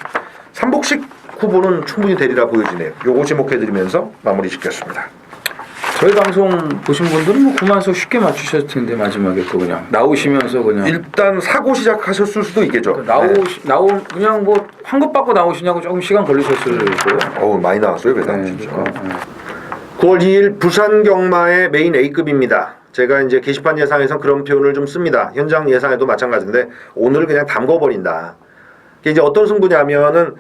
삼복식 후보는 충분히 되리라 보여지네요. 요거 지목해드리면서 마무리 짓겠습니다. 저희 방송 보신 분들은 뭐 구만석 쉽게 맞추셨을 텐데 마지막에 또 그냥 나오시면서 그냥 일단 사고 시작하셨을 수도 있겠죠. 그냥 뭐 환급 받고 나오시냐고 조금 시간 걸리셨을 거예요. 많이 나왔어요 배당 네, 진짜. 그러니까. 9월 2일 부산 경마의 메인 A급입니다. 제가 이제 게시판 예상에서 그런 표현을 좀 씁니다. 현장 예상에도 마찬가지인데 오늘 그냥 담궈버린다. 이게 이제 어떤 승부냐면은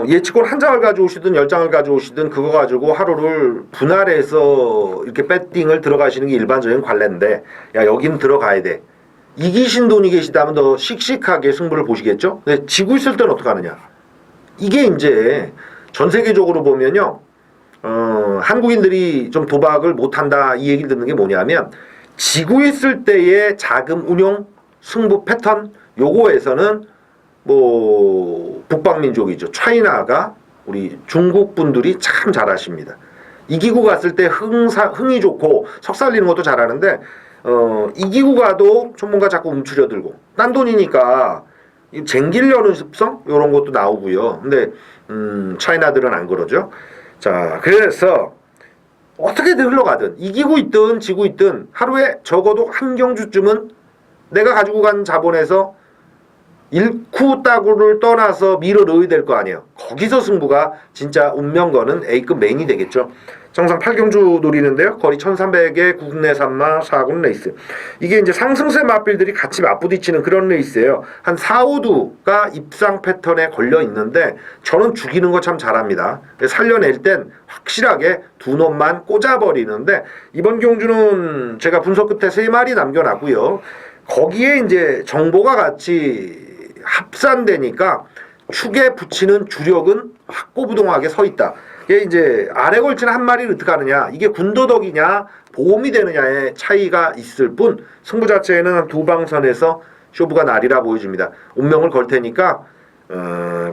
예측권 한 장을 가져오시든 10장을 가져오시든 그거 가지고 하루를 분할해서 이렇게 배팅을 들어가시는 게 일반적인 관례인데 야 여긴 들어가야 돼. 이기신 돈이 계시다면 더 씩씩하게 승부를 보시겠죠? 근데 지고 있을 때는 어떡하느냐. 이게 이제 전 세계적으로 보면요. 한국인들이 좀 도박을 못한다 이 얘기를 듣는 게 뭐냐면 지고 있을 때의 자금 운용 승부 패턴 요거에서는 뭐 북방민족이죠. 차이나가 우리 중국 분들이 참 잘하십니다. 이기고 갔을 때 흥이 좋고 석살리는 것도 잘하는데 이기고 가도 전문가 자꾸 움츠려들고 딴 돈이니까 쟁기려는 습성 이런 것도 나오고요. 근데 차이나들은 안 그러죠. 자, 그래서 어떻게든 흘러가든 이기고 있든 지고 있든 하루에 적어도 한 경주쯤은 내가 가지고 간 자본에서 1쿠 따구를 떠나서 밀어 넣어야 될 거 아니에요. 거기서 승부가 진짜 운명 거는 A급 메인이 되겠죠. 정상 8경주 노리는데요. 거리 1300에 국내 3마 4군 레이스. 이게 이제 상승세 마필들이 같이 맞부딪히는 그런 레이스예요. 한 4, 5두가 입상 패턴에 걸려 있는데 저는 죽이는 거 참 잘합니다. 살려낼 땐 확실하게 두 놈만 꽂아버리는데 이번 경주는 제가 분석 끝에 3마리 남겨놨고요. 거기에 이제 정보가 같이 합산되니까 축에 붙이는 주력은 확고부동하게 서 있다. 이게 이제 아래 걸치는 한 마리를 어떻게 하느냐, 이게 군더더기냐 보험이 되느냐의 차이가 있을 뿐 승부 자체에는 한 두 방선에서 쇼부가 나리라 보여집니다. 운명을 걸 테니까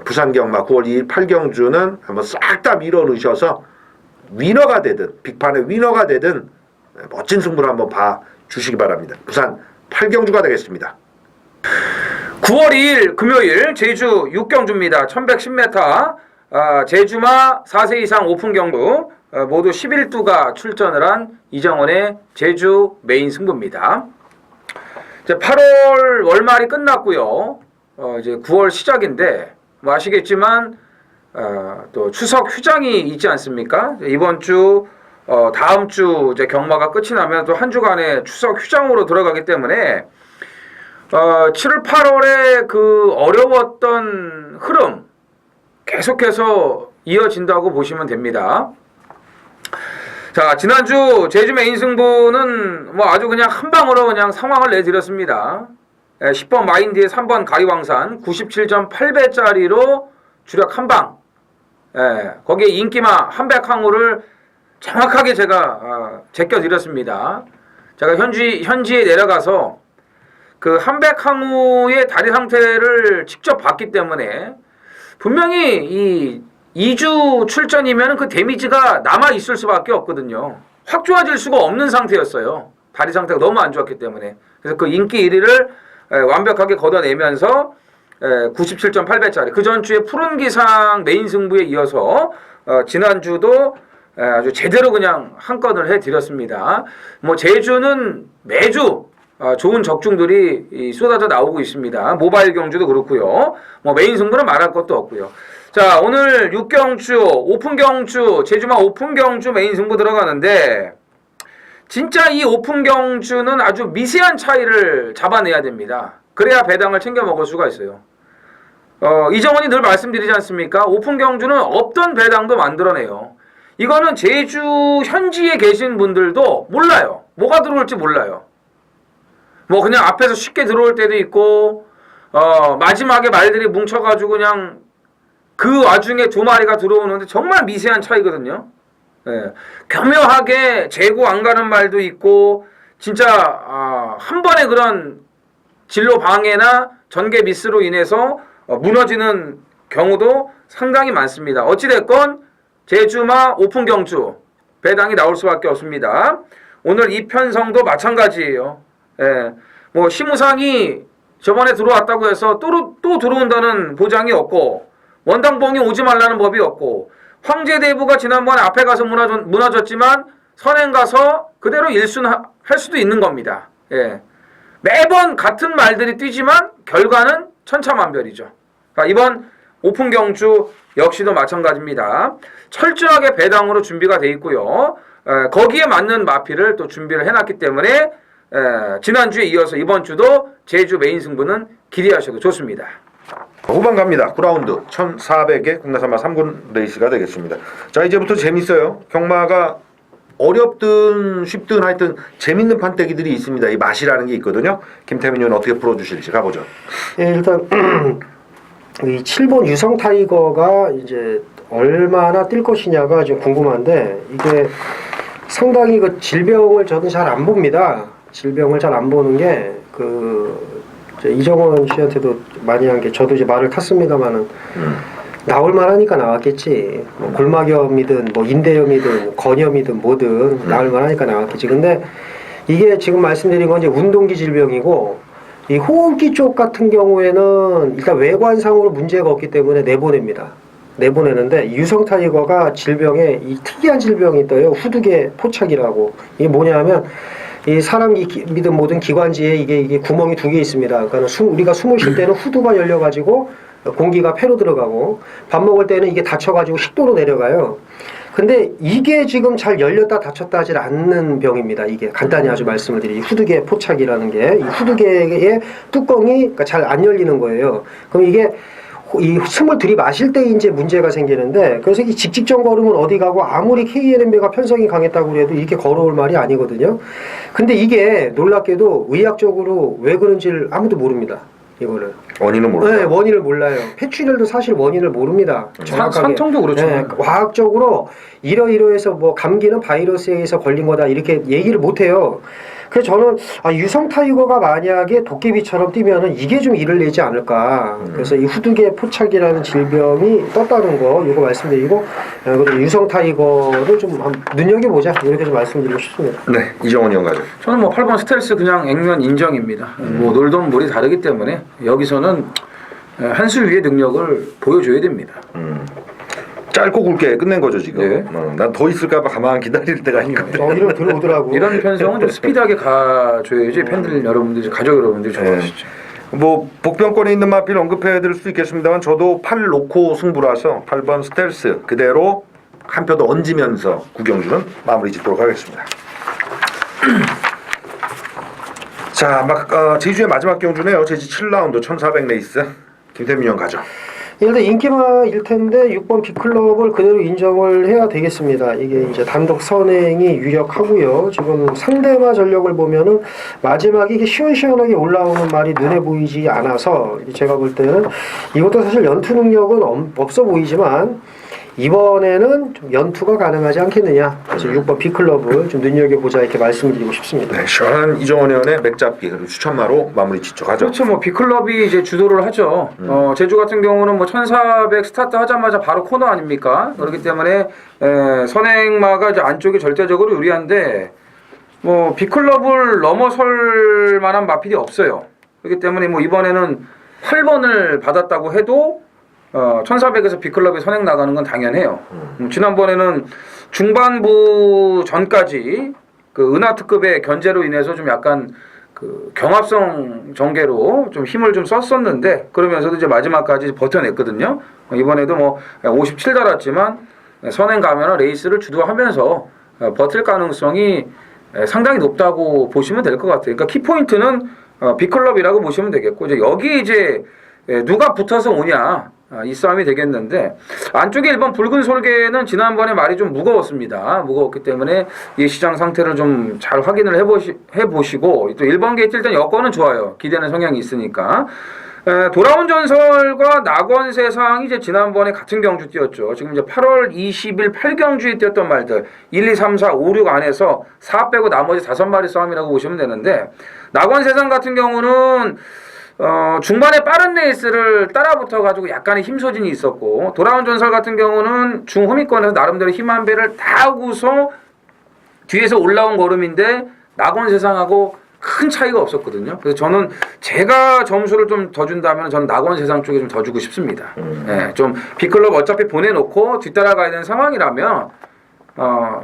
부산 경마 9월 2일 8경주는 한번 싹 다 밀어 넣으셔서 위너가 되든 빅판의 위너가 되든 멋진 승부를 한번 봐 주시기 바랍니다. 부산 8경주가 되겠습니다. 9월 2일 금요일 제주 6경주입니다. 1110m 제주마 4세 이상 오픈 경주 모두 11두가 출전을 한 이정원의 제주 메인 승부입니다. 이제 8월 월말이 끝났고요. 이제 9월 시작인데 뭐 아시겠지만 또 추석 휴장이 있지 않습니까? 이번 주 다음 주 이제 경마가 끝이 나면 또 한 주간의 추석 휴장으로 들어가기 때문에 7월 8월에 그 어려웠던 흐름 계속해서 이어진다고 보시면 됩니다. 자, 지난주 제주 메인 승부는 뭐 아주 그냥 한 방으로 그냥 상황을 내드렸습니다. 10번 마인드의 3번 가리왕산 97.8배짜리로 주력 한 방. 거기에 인기마 한백항우를 정확하게 제가 제껴드렸습니다. 제가 현지에 내려가서 그 한백항우의 다리 상태를 직접 봤기 때문에 분명히 이 2주 출전이면 그 데미지가 남아 있을 수밖에 없거든요. 확 좋아질 수가 없는 상태였어요. 다리 상태가 너무 안 좋았기 때문에. 그래서 그 인기 1위를 완벽하게 걷어내면서 97.8배짜리 그 전주에 푸른 기상 메인 승부에 이어서 지난주도 아주 제대로 그냥 한 건을 해드렸습니다. 뭐 제주는 매주 좋은 적중들이 쏟아져 나오고 있습니다. 모바일 경주도 그렇고요. 뭐 메인 승부는 말할 것도 없고요. 자, 오늘 6경주 오픈 경주 제주만 오픈 경주 메인 승부 들어가는데 진짜 이 오픈 경주는 아주 미세한 차이를 잡아내야 됩니다. 그래야 배당을 챙겨 먹을 수가 있어요. 이정원이 늘 말씀드리지 않습니까? 오픈 경주는 없던 배당도 만들어내요. 이거는 제주 현지에 계신 분들도 몰라요. 뭐가 들어올지 몰라요. 뭐 그냥 앞에서 쉽게 들어올 때도 있고 마지막에 말들이 뭉쳐가지고 그냥 그 와중에 두 마리가 들어오는데 정말 미세한 차이거든요. 예. 교묘하게 재고 안 가는 말도 있고 진짜 한 번의 그런 진로 방해나 전개 미스로 인해서 무너지는 경우도 상당히 많습니다. 어찌됐건 제주마 오픈 경주 배당이 나올 수밖에 없습니다. 오늘 이 편성도 마찬가지예요. 예. 뭐 시무상이 저번에 들어왔다고 해서 또 들어온다는 보장이 없고 원당봉이 오지 말라는 법이 없고 황제대부가 지난번에 앞에 가서 무너졌지만 선행 가서 그대로 일순할 수도 있는 겁니다. 예. 매번 같은 말들이 뛰지만 결과는 천차만별이죠. 이번 오픈 경주 역시도 마찬가지입니다. 철저하게 배당으로 준비가 돼 있고요. 거기에 맞는 마피를 또 준비를 해놨기 때문에 지난주에 이어서 이번 주도 제주 메인 승부는 기대하셔도 좋습니다. 후반 갑니다. 9라운드 1400의 국내산마 3군 레이스가 되겠습니다. 자, 이제부터 재밌어요. 경마가 어렵든 쉽든 하여튼 재밌는 판때기들이 있습니다. 이 맛이라는 게 있거든요. 김태민 의원 어떻게 풀어주실지 가보죠. 예, 일단 이 7번 유성 타이거가 이제 얼마나 뛸 것이냐가 좀 궁금한데 이게 상당히 그 질병을 저는 잘 안 봅니다. 질병을 잘 안 보는 게 이정원 씨한테도 많이 한 게 저도 이제 말을 탔습니다만은 나올 만하니까 나왔겠지. 뭐 골막염이든 뭐 인대염이든 건염이든 뭐든 나올 만하니까 나왔겠지. 근데 이게 지금 말씀드린 건 이제 운동기 질병이고 이 호흡기 쪽 같은 경우에는 일단 외관상으로 문제가 없기 때문에 내보냅니다. 내보내는데 유성 타이거가 질병에 이 특이한 질병이 있어요. 후두개 포착이라고. 이게 뭐냐면 이 사람이든 모든 기관지에 이게 구멍이 두 개 있습니다. 그러니까 우리가 숨을 쉴 때는 후두가 열려가지고 공기가 폐로 들어가고 밥 먹을 때는 이게 닫혀가지고 식도로 내려가요. 근데 이게 지금 잘 열렸다 닫혔다 하질 않는 병입니다. 이게 간단히 아주 말씀을 드리면 후두개 포착이라는 게 이 후두개의 뚜껑이 잘 안 열리는 거예요. 그럼 이게 이 숨을 들이마실 때 이제 문제가 생기는데 그래서 이 직직전 걸으면 어디 가고 아무리 KLMB가 편성이 강했다고 해도 이렇게 걸어올 말이 아니거든요. 근데 이게 놀랍게도 의학적으로 왜 그런지를 아무도 모릅니다. 이거를 원인은 모르죠. 네, 원인을 몰라요. 폐출혈도 사실 원인을 모릅니다. 정확하게. 산통도 그렇죠. 네, 과학적으로 이러이러해서 뭐 감기는 바이러스에 의해서 걸린 거다 이렇게 얘기를 못 해요. 그래서 저는 유성 타이거가 만약에 도깨비처럼 뛰면은 이게 좀 일을 내지 않을까. 그래서 이 후두개 포착이라는 질병이 떴다는 거 이거 말씀드리고 유성 타이거를 좀 눈여겨보자 이렇게 좀 말씀드리고 싶습니다. 네, 이정원 의원 가죠. 저는 뭐 8번 스텔스 그냥 액면 인정입니다. 뭐 놀던 물이 다르기 때문에 여기서는 한술 위의 능력을 보여줘야 됩니다. 짧고 굵게 끝낸 거죠 지금. 네. 난 더 있을까봐 가만 기다릴 때가 아닌거든요. 이런 들어오더라고. 이런 편성은 좀 스피드하게 가줘야지 팬들 여러분들이 가족 여러분들이 좋아하시죠. 뭐 복병권에 있는 마필 언급해드릴 수 있겠습니다만 저도 8 놓고 승부라서 8번 스텔스 그대로 한 표 더 얹으면서 구경주는 마무리 짓도록 하겠습니다. 자, 제주의 마지막 경주네요. 제주 7라운드 1400 레이스 김태민 의원 가죠. 일단 인기마일 텐데 6번 B클럽을 그대로 인정을 해야 되겠습니다. 이게 이제 단독 선행이 유력하고요. 지금 상대마 전력을 보면은 마지막에 이게 시원시원하게 올라오는 말이 눈에 보이지 않아서 제가 볼 때는 이것도 사실 연투 능력은 없어 보이지만 이번에는 좀 연투가 가능하지 않겠느냐. 그래서 6번 B클럽을 좀 눈여겨보자 이렇게 말씀드리고 싶습니다. 네, 시원한 이정원 의원의 맥잡기 그리고 추천마로 마무리 짓죠. 가죠. 그렇죠. 뭐 B클럽이 이제 주도를 하죠. 제주 같은 경우는 뭐 1400 스타트 하자마자 바로 코너 아닙니까? 그렇기 때문에 선행마가 이제 안쪽이 절대적으로 유리한데 뭐 B클럽을 넘어설 만한 마필이 없어요. 그렇기 때문에 뭐 이번에는 8번을 받았다고 해도 1400에서 B클럽에 선행 나가는 건 당연해요. 지난번에는 중반부 전까지 그 은하특급의 견제로 인해서 좀 약간 그 경합성 전개로 좀 힘을 좀 썼었는데 그러면서도 이제 마지막까지 버텨냈거든요. 이번에도 뭐 57 달았지만 선행 가면은 레이스를 주도하면서 버틸 가능성이 상당히 높다고 보시면 될 것 같아요. 그러니까 키포인트는 B클럽이라고 보시면 되겠고 이제 여기 이제 누가 붙어서 오냐 이 싸움이 되겠는데 안쪽에 1번 붉은 솔개는 지난번에 말이 좀 무거웠습니다. 무거웠기 때문에 이 시장 상태를 좀 잘 확인을 해보시고 또 1번 게이트 일단 여건은 좋아요. 기대는 성향이 있으니까. 돌아온 전설과 낙원 세상이 이제 지난번에 같은 경주 뛰었죠. 지금 이제 8월 20일 8경주에 뛰었던 말들 1, 2, 3, 4, 5, 6 안에서 4 빼고 나머지 5마리 싸움이라고 보시면 되는데 낙원 세상 같은 경우는 중반에 빠른 레이스를 따라붙어 가지고 약간의 힘 소진이 있었고 돌아온 전설 같은 경우는 중후미권에서 나름대로 힘 한 배를 다 하고서 뒤에서 올라온 걸음인데 낙원 세상하고 큰 차이가 없었거든요. 그래서 저는 제가 점수를 좀 더 준다면 저는 낙원 세상 쪽에 좀 더 주고 싶습니다. 네, 좀 B클럽 어차피 보내놓고 뒤따라가야 되는 상황이라면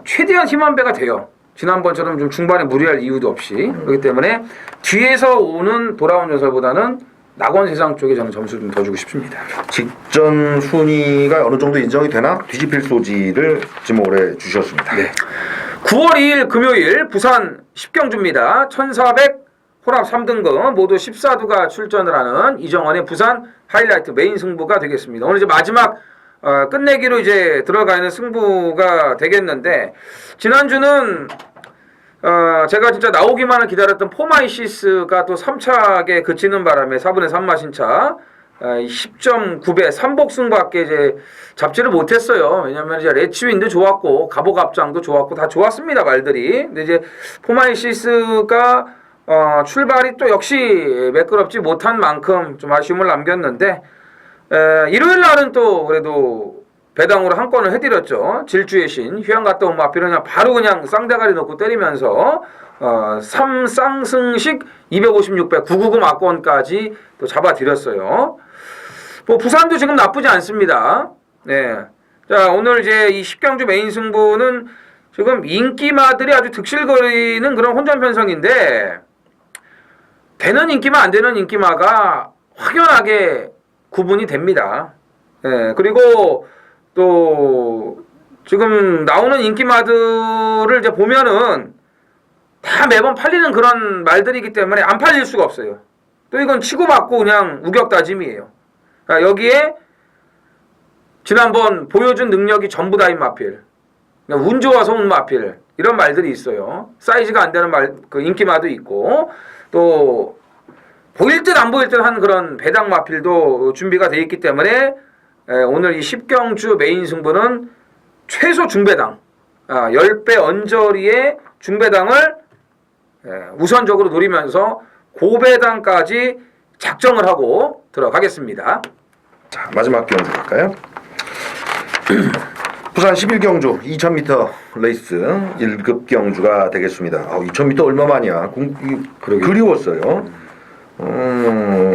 최대한 힘 한 배가 돼요. 지난번처럼 좀 중반에 무리할 이유도 없이 그렇기 때문에 뒤에서 오는 돌아온 전설보다는 낙원 세상 쪽에 저는 점수를 좀 더 주고 싶습니다. 직전 순위가 어느 정도 인정이 되나 뒤집힐 소지를 지금 올해 주셨습니다. 네. 9월 2일 금요일 부산 10경주입니다. 1400 혼합 3등급 모두 14두가 출전을 하는 이정원의 부산 하이라이트 메인 승부가 되겠습니다. 오늘 이제 마지막 끝내기로 이제 들어가 있는 승부가 되겠는데 지난주는 제가 진짜 나오기만을 기다렸던 포마이시스가 또 3차게 그치는 바람에 4분의 3 마신차 10.9배 3복승밖에 이제 잡지를 못했어요. 왜냐면 이제 레치윈도 좋았고 가보갑장도 좋았고 다 좋았습니다 말들이. 근데 이제 포마이시스가 출발이 또 역시 매끄럽지 못한 만큼 좀 아쉬움을 남겼는데 일요일 날은 또 그래도 배당으로 한 건을 해드렸죠. 질주의 신 휴양 갔다 온 마필은 그냥 바로 그냥 쌍대가리 넣고 때리면서 3쌍승식 256배 999 막권까지 또 잡아드렸어요. 뭐 부산도 지금 나쁘지 않습니다. 네. 자 오늘 이제 이 10경주 메인 승부는 지금 인기마들이 아주 득실거리는 그런 혼전 편성인데 되는 인기마 안 되는 인기마가 확연하게 구분이 됩니다. 네. 그리고 또 지금 나오는 인기마들을 이제 보면은 다 매번 팔리는 그런 말들이기 때문에 안 팔릴 수가 없어요. 또 이건 치고받고 그냥 우격다짐이에요. 그러니까 여기에 지난번 보여준 능력이 전부 다인 마필, 그냥 운 좋아서 온 마필 이런 말들이 있어요. 사이즈가 안 되는 그 인기마도 있고 또 보일 듯 안 보일 듯 한 그런 배당 마필도 준비가 돼 있기 때문에 오늘 이 10경주 메인 승부는 최소 중배당 10배 언저리의 중배당을 우선적으로 노리면서 고배당까지 작정을 하고 들어가겠습니다. 자 마지막 경주 갈까요? 부산 11경주 2000m 레이스 1급 경주가 되겠습니다. 2000m 얼마만이야? 그리웠어요.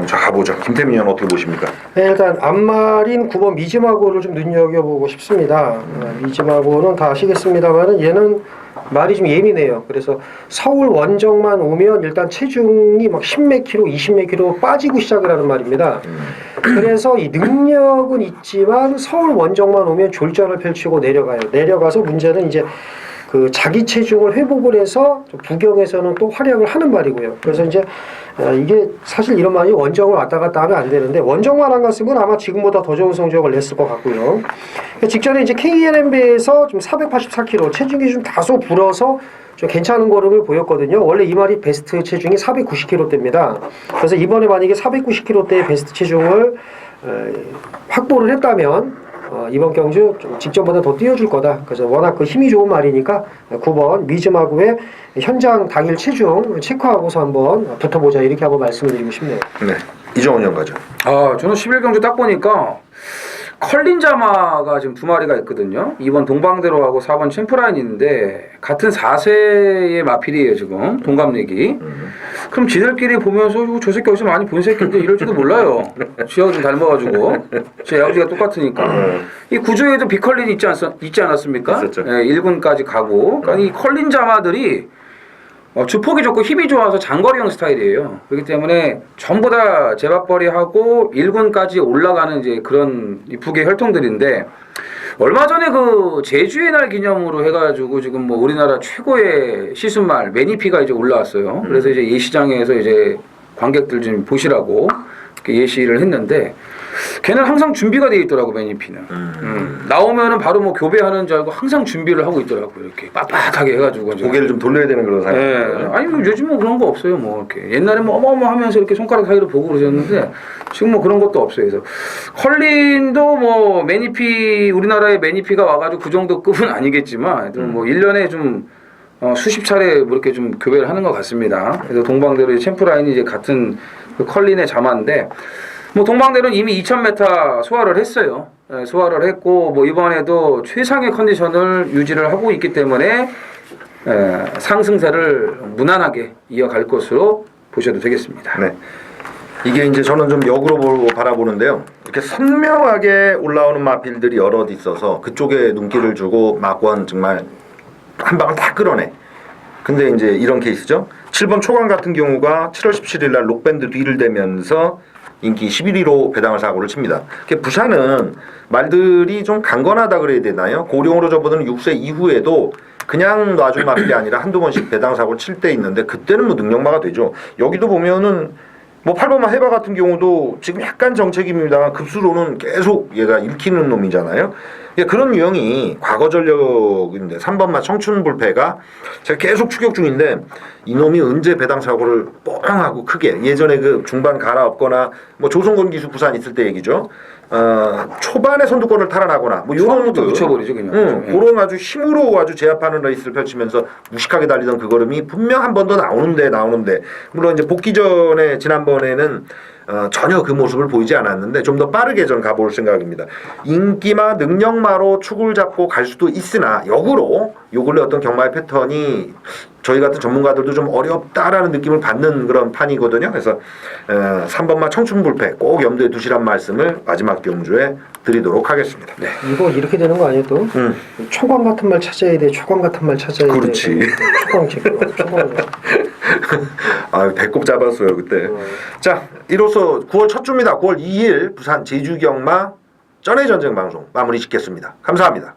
자 가보죠. 김태민 의원 어떻게 보십니까? 네, 일단 앞말인 9번 미즈마고를 좀 눈여겨보고 싶습니다. 미즈마고는 다 아시겠습니다만은 얘는 말이 좀 예민해요. 그래서 서울 원정만 오면 일단 체중이 막 10몇 킬로, 20몇 킬로 빠지고 시작을 하는 말입니다. 그래서 이 능력은 있지만 서울 원정만 오면 졸전을 펼치고 내려가요. 내려가서 문제는 이제 그 자기 체중을 회복을 해서 부경에서는 또 활약을 하는 말이고요. 그래서 이제 이게 사실 이런 말이 원정을 왔다 갔다 하면 안 되는데 원정만 안 갔으면 아마 지금보다 더 좋은 성적을 냈을 것 같고요. 직전에 이제 KLMB에서 좀 484kg 체중이 좀 다소 불어서 좀 괜찮은 걸음을 보였거든요. 원래 이 말이 베스트 체중이 490kg대입니다. 그래서 이번에 만약에 490kg대의 베스트 체중을 확보를 했다면 이번 경주 좀 직전보다 더 뛰어줄 거다. 그래서 워낙 그 힘이 좋은 말이니까 9번 미즈마구의 현장 당일 체중 체크하고서 한번 붙어보자 이렇게 한번 말씀을 드리고 싶네요. 네, 이정원 의원 가죠. 저는 11경주 딱 보니까 컬린 자마가 지금 2마리가 있거든요. 2번 동방대로하고 4번 챔프라인인데 같은 4세의 마필이에요 지금 동갑내기. 그럼 지들끼리 보면서 저 새끼 어디서 많이 본 새끼인데 이럴지도 몰라요. 지하고 좀 닮아가지고 제 아버지가 똑같으니까. 이 구조에도 비컬린이 있지 않았습니까? 있었죠. 예, 1군까지 가고. 그러니까 이 컬린 자마들이 주폭이 좋고 힘이 좋아서 장거리형 스타일이에요. 그렇기 때문에 전부 다 제밥벌이하고 1군까지 올라가는 이제 그런 북의 혈통들인데 얼마 전에 그 제주의 날 기념으로 해가지고 지금 뭐 우리나라 최고의 시순말 매니피가 이제 올라왔어요. 그래서 이제 예시장에서 이제 관객들 좀 보시라고 이렇게 예시를 했는데 걔는 항상 준비가 돼 있더라고 매니피는. 나오면은 바로 뭐 교배하는 줄 알고 항상 준비를 하고 있더라고 이렇게 빳빳하게 해가지고 이제. 고개를 좀 돌려야 되는 그런 상황. 예. 아니 뭐 요즘 뭐 그런 거 없어요. 뭐 이렇게 옛날에 뭐 어마어마 하면서 이렇게 손가락 사이로 보고 그러셨는데 지금 뭐 그런 것도 없어요. 그래서 컬린도 뭐 매니피 우리나라에 매니피가 와가지고 그 정도 급은 아니겠지만 뭐 1년에 좀 수십 차례 뭐 이렇게 좀 교배를 하는 것 같습니다. 그래서 동방대로 챔프라인이 이제 같은 그 컬린의 자마인데 뭐 동방대로는 이미 2000m 소화를 했어요. 예, 소화를 했고 뭐 이번에도 최상의 컨디션을 유지를 하고 있기 때문에 상승세를 무난하게 이어갈 것으로 보셔도 되겠습니다. 네. 이게 이제 저는 좀 역으로 바라보는데요. 이렇게 선명하게 올라오는 마필들이 여럿 있어서 그쪽에 눈길을 주고 막원 정말 한 방을 다 끌어내. 근데 이제 이런 케이스죠. 7번 초강 같은 경우가 7월 17일 날 록밴드 뒤를 대면서 인기 11위로 배당을 사고를 칩니다. 부산은 말들이 좀 강건하다 그래야 되나요? 고령으로 접어드는 6세 이후에도 그냥 놔준 마필이 아니라 한두 번씩 배당 사고를 칠 때 있는데 그때는 뭐 능력마가 되죠. 여기도 보면은 뭐 8번마 해바 같은 경우도 지금 약간 정책입니다만 급수로는 계속 얘가 읽히는 놈이잖아요. 그런 유형이 과거 전력인데 3번마 청춘불패가 제가 계속 추격 중인데 이놈이 언제 배당 사고를 뻥하고 크게 예전에 그 중반 갈아엎거나 뭐 조성건 기수 부산 있을 때 얘기죠. 초반에 선두권을 탈환하거나 뭐 이런 처음부터 붙여버리죠 그냥. 그런 아주 힘으로 아주 제압하는 레이스를 펼치면서 무식하게 달리던 그 걸음이 분명 한 번 더 나오는데 물론 이제 복귀 전에 지난번에는 전혀 그 모습을 보이지 않았는데 좀 더 빠르게 전 가볼 생각입니다. 인기마 능력마로 축을 잡고 갈 수도 있으나 역으로 요 근래 어떤 경마의 패턴이 저희 같은 전문가들도 좀 어렵다라는 느낌을 받는 그런 판이거든요. 그래서 3번마 청춘불패 꼭 염두에 두시란 말씀을 마지막 경주에 드리도록 하겠습니다. 네. 이거 이렇게 되는 거 아니에요 또? 초광 같은 말 찾아야 돼. 초광 같은 말 찾아야 돼. 그렇지. 초광 지금. 초광. 아, 배꼽 잡았어요 그때. 자, 이로써 9월 첫 주입니다. 9월 2일 부산 제주경마 쩐의 전쟁 방송 마무리 짓겠습니다. 감사합니다.